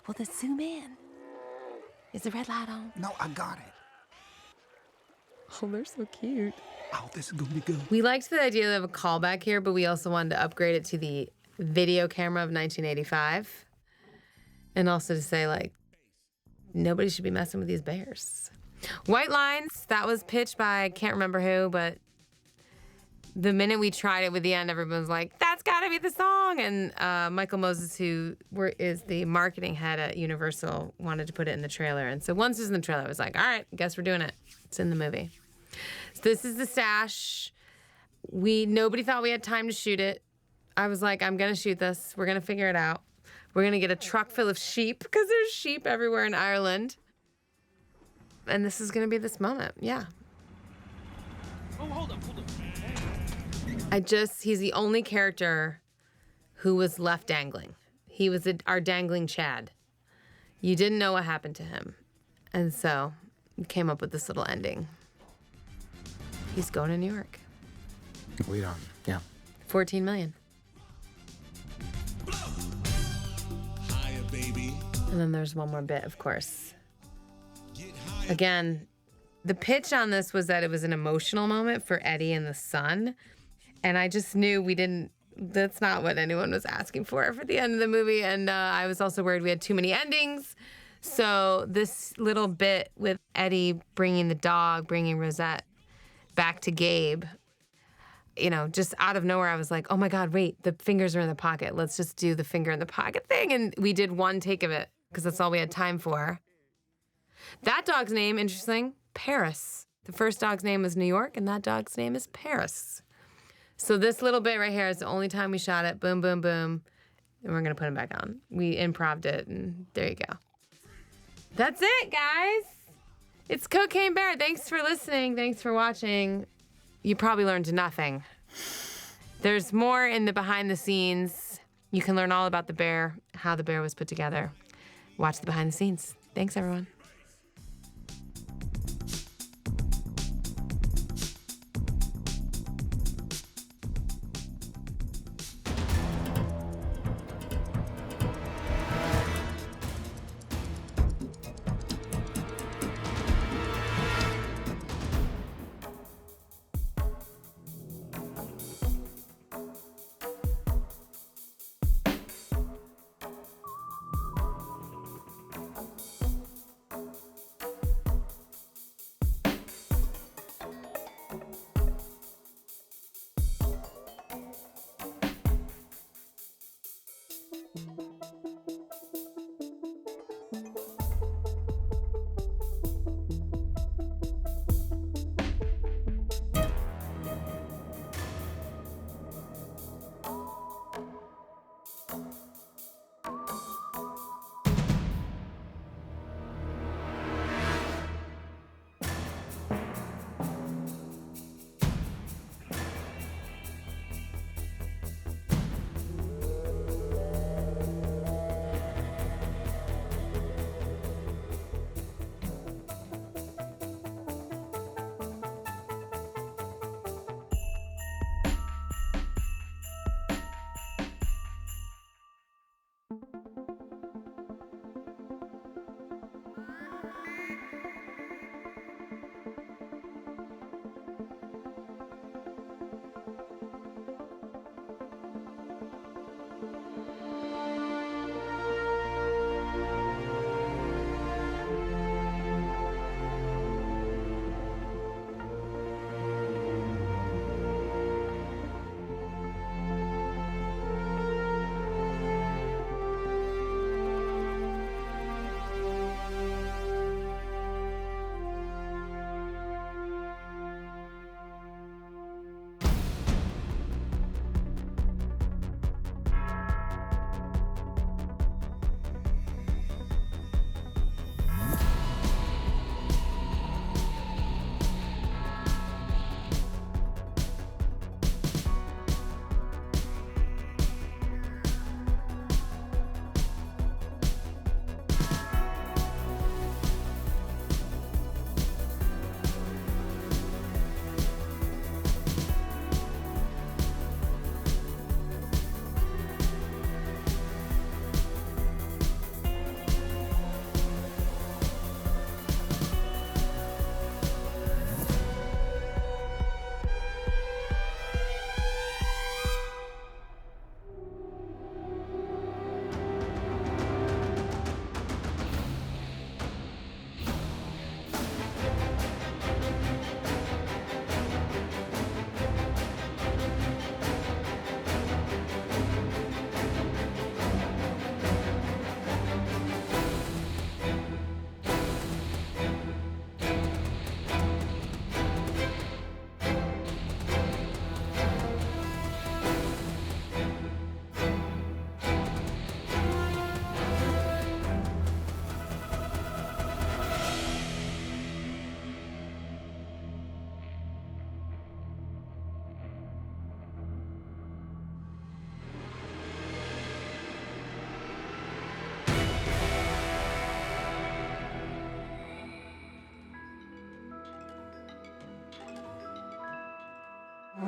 Well, then zoom in. Is the red light on? No, I got it. Oh, they're so cute. Oh, this is gonna be good. We liked the idea of a callback here, but we also wanted to upgrade it to the video camera of 1985. And also to say, nobody should be messing with these bears. White Lines, that was pitched by, I can't remember who, but the minute we tried it with the end, everyone was like, that's got to be the song. And Michael Moses, who is the marketing head at Universal, wanted to put it in the trailer. And so once it was in the trailer, I was like, all right, guess we're doing it. It's in the movie. So this is the stash. Nobody thought we had time to shoot it. I was like, I'm going to shoot this. We're going to figure it out. We're going to get a truck full of sheep because there's sheep everywhere in Ireland. And this is going to be this moment. Yeah. Oh, hold up. He's the only character who was left dangling. He was our dangling Chad. You didn't know what happened to him. And so we came up with this little ending. He's going to New York. We don't, yeah. 14 million. Higher, baby. And then there's one more bit, of course. Again, the pitch on this was that it was an emotional moment for Eddie and the son. And I just knew that's not what anyone was asking for the end of the movie. And I was also worried we had too many endings. So this little bit with Eddie bringing the dog, bringing Rosette back to Gabe, just out of nowhere, I was like, oh my God, wait, the fingers are in the pocket. Let's just do the finger in the pocket thing. And we did one take of it because that's all we had time for. That dog's name, interesting, Paris. The first dog's name was New York, and that dog's name is Paris. So this little bit right here is the only time we shot it. Boom, boom, boom. And we're going to put him back on. We improv'd it, and there you go. That's it, guys. It's Cocaine Bear. Thanks for listening. Thanks for watching. You probably learned nothing. There's more in the behind the scenes. You can learn all about the bear, how the bear was put together. Watch the behind the scenes. Thanks, everyone.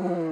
Oh.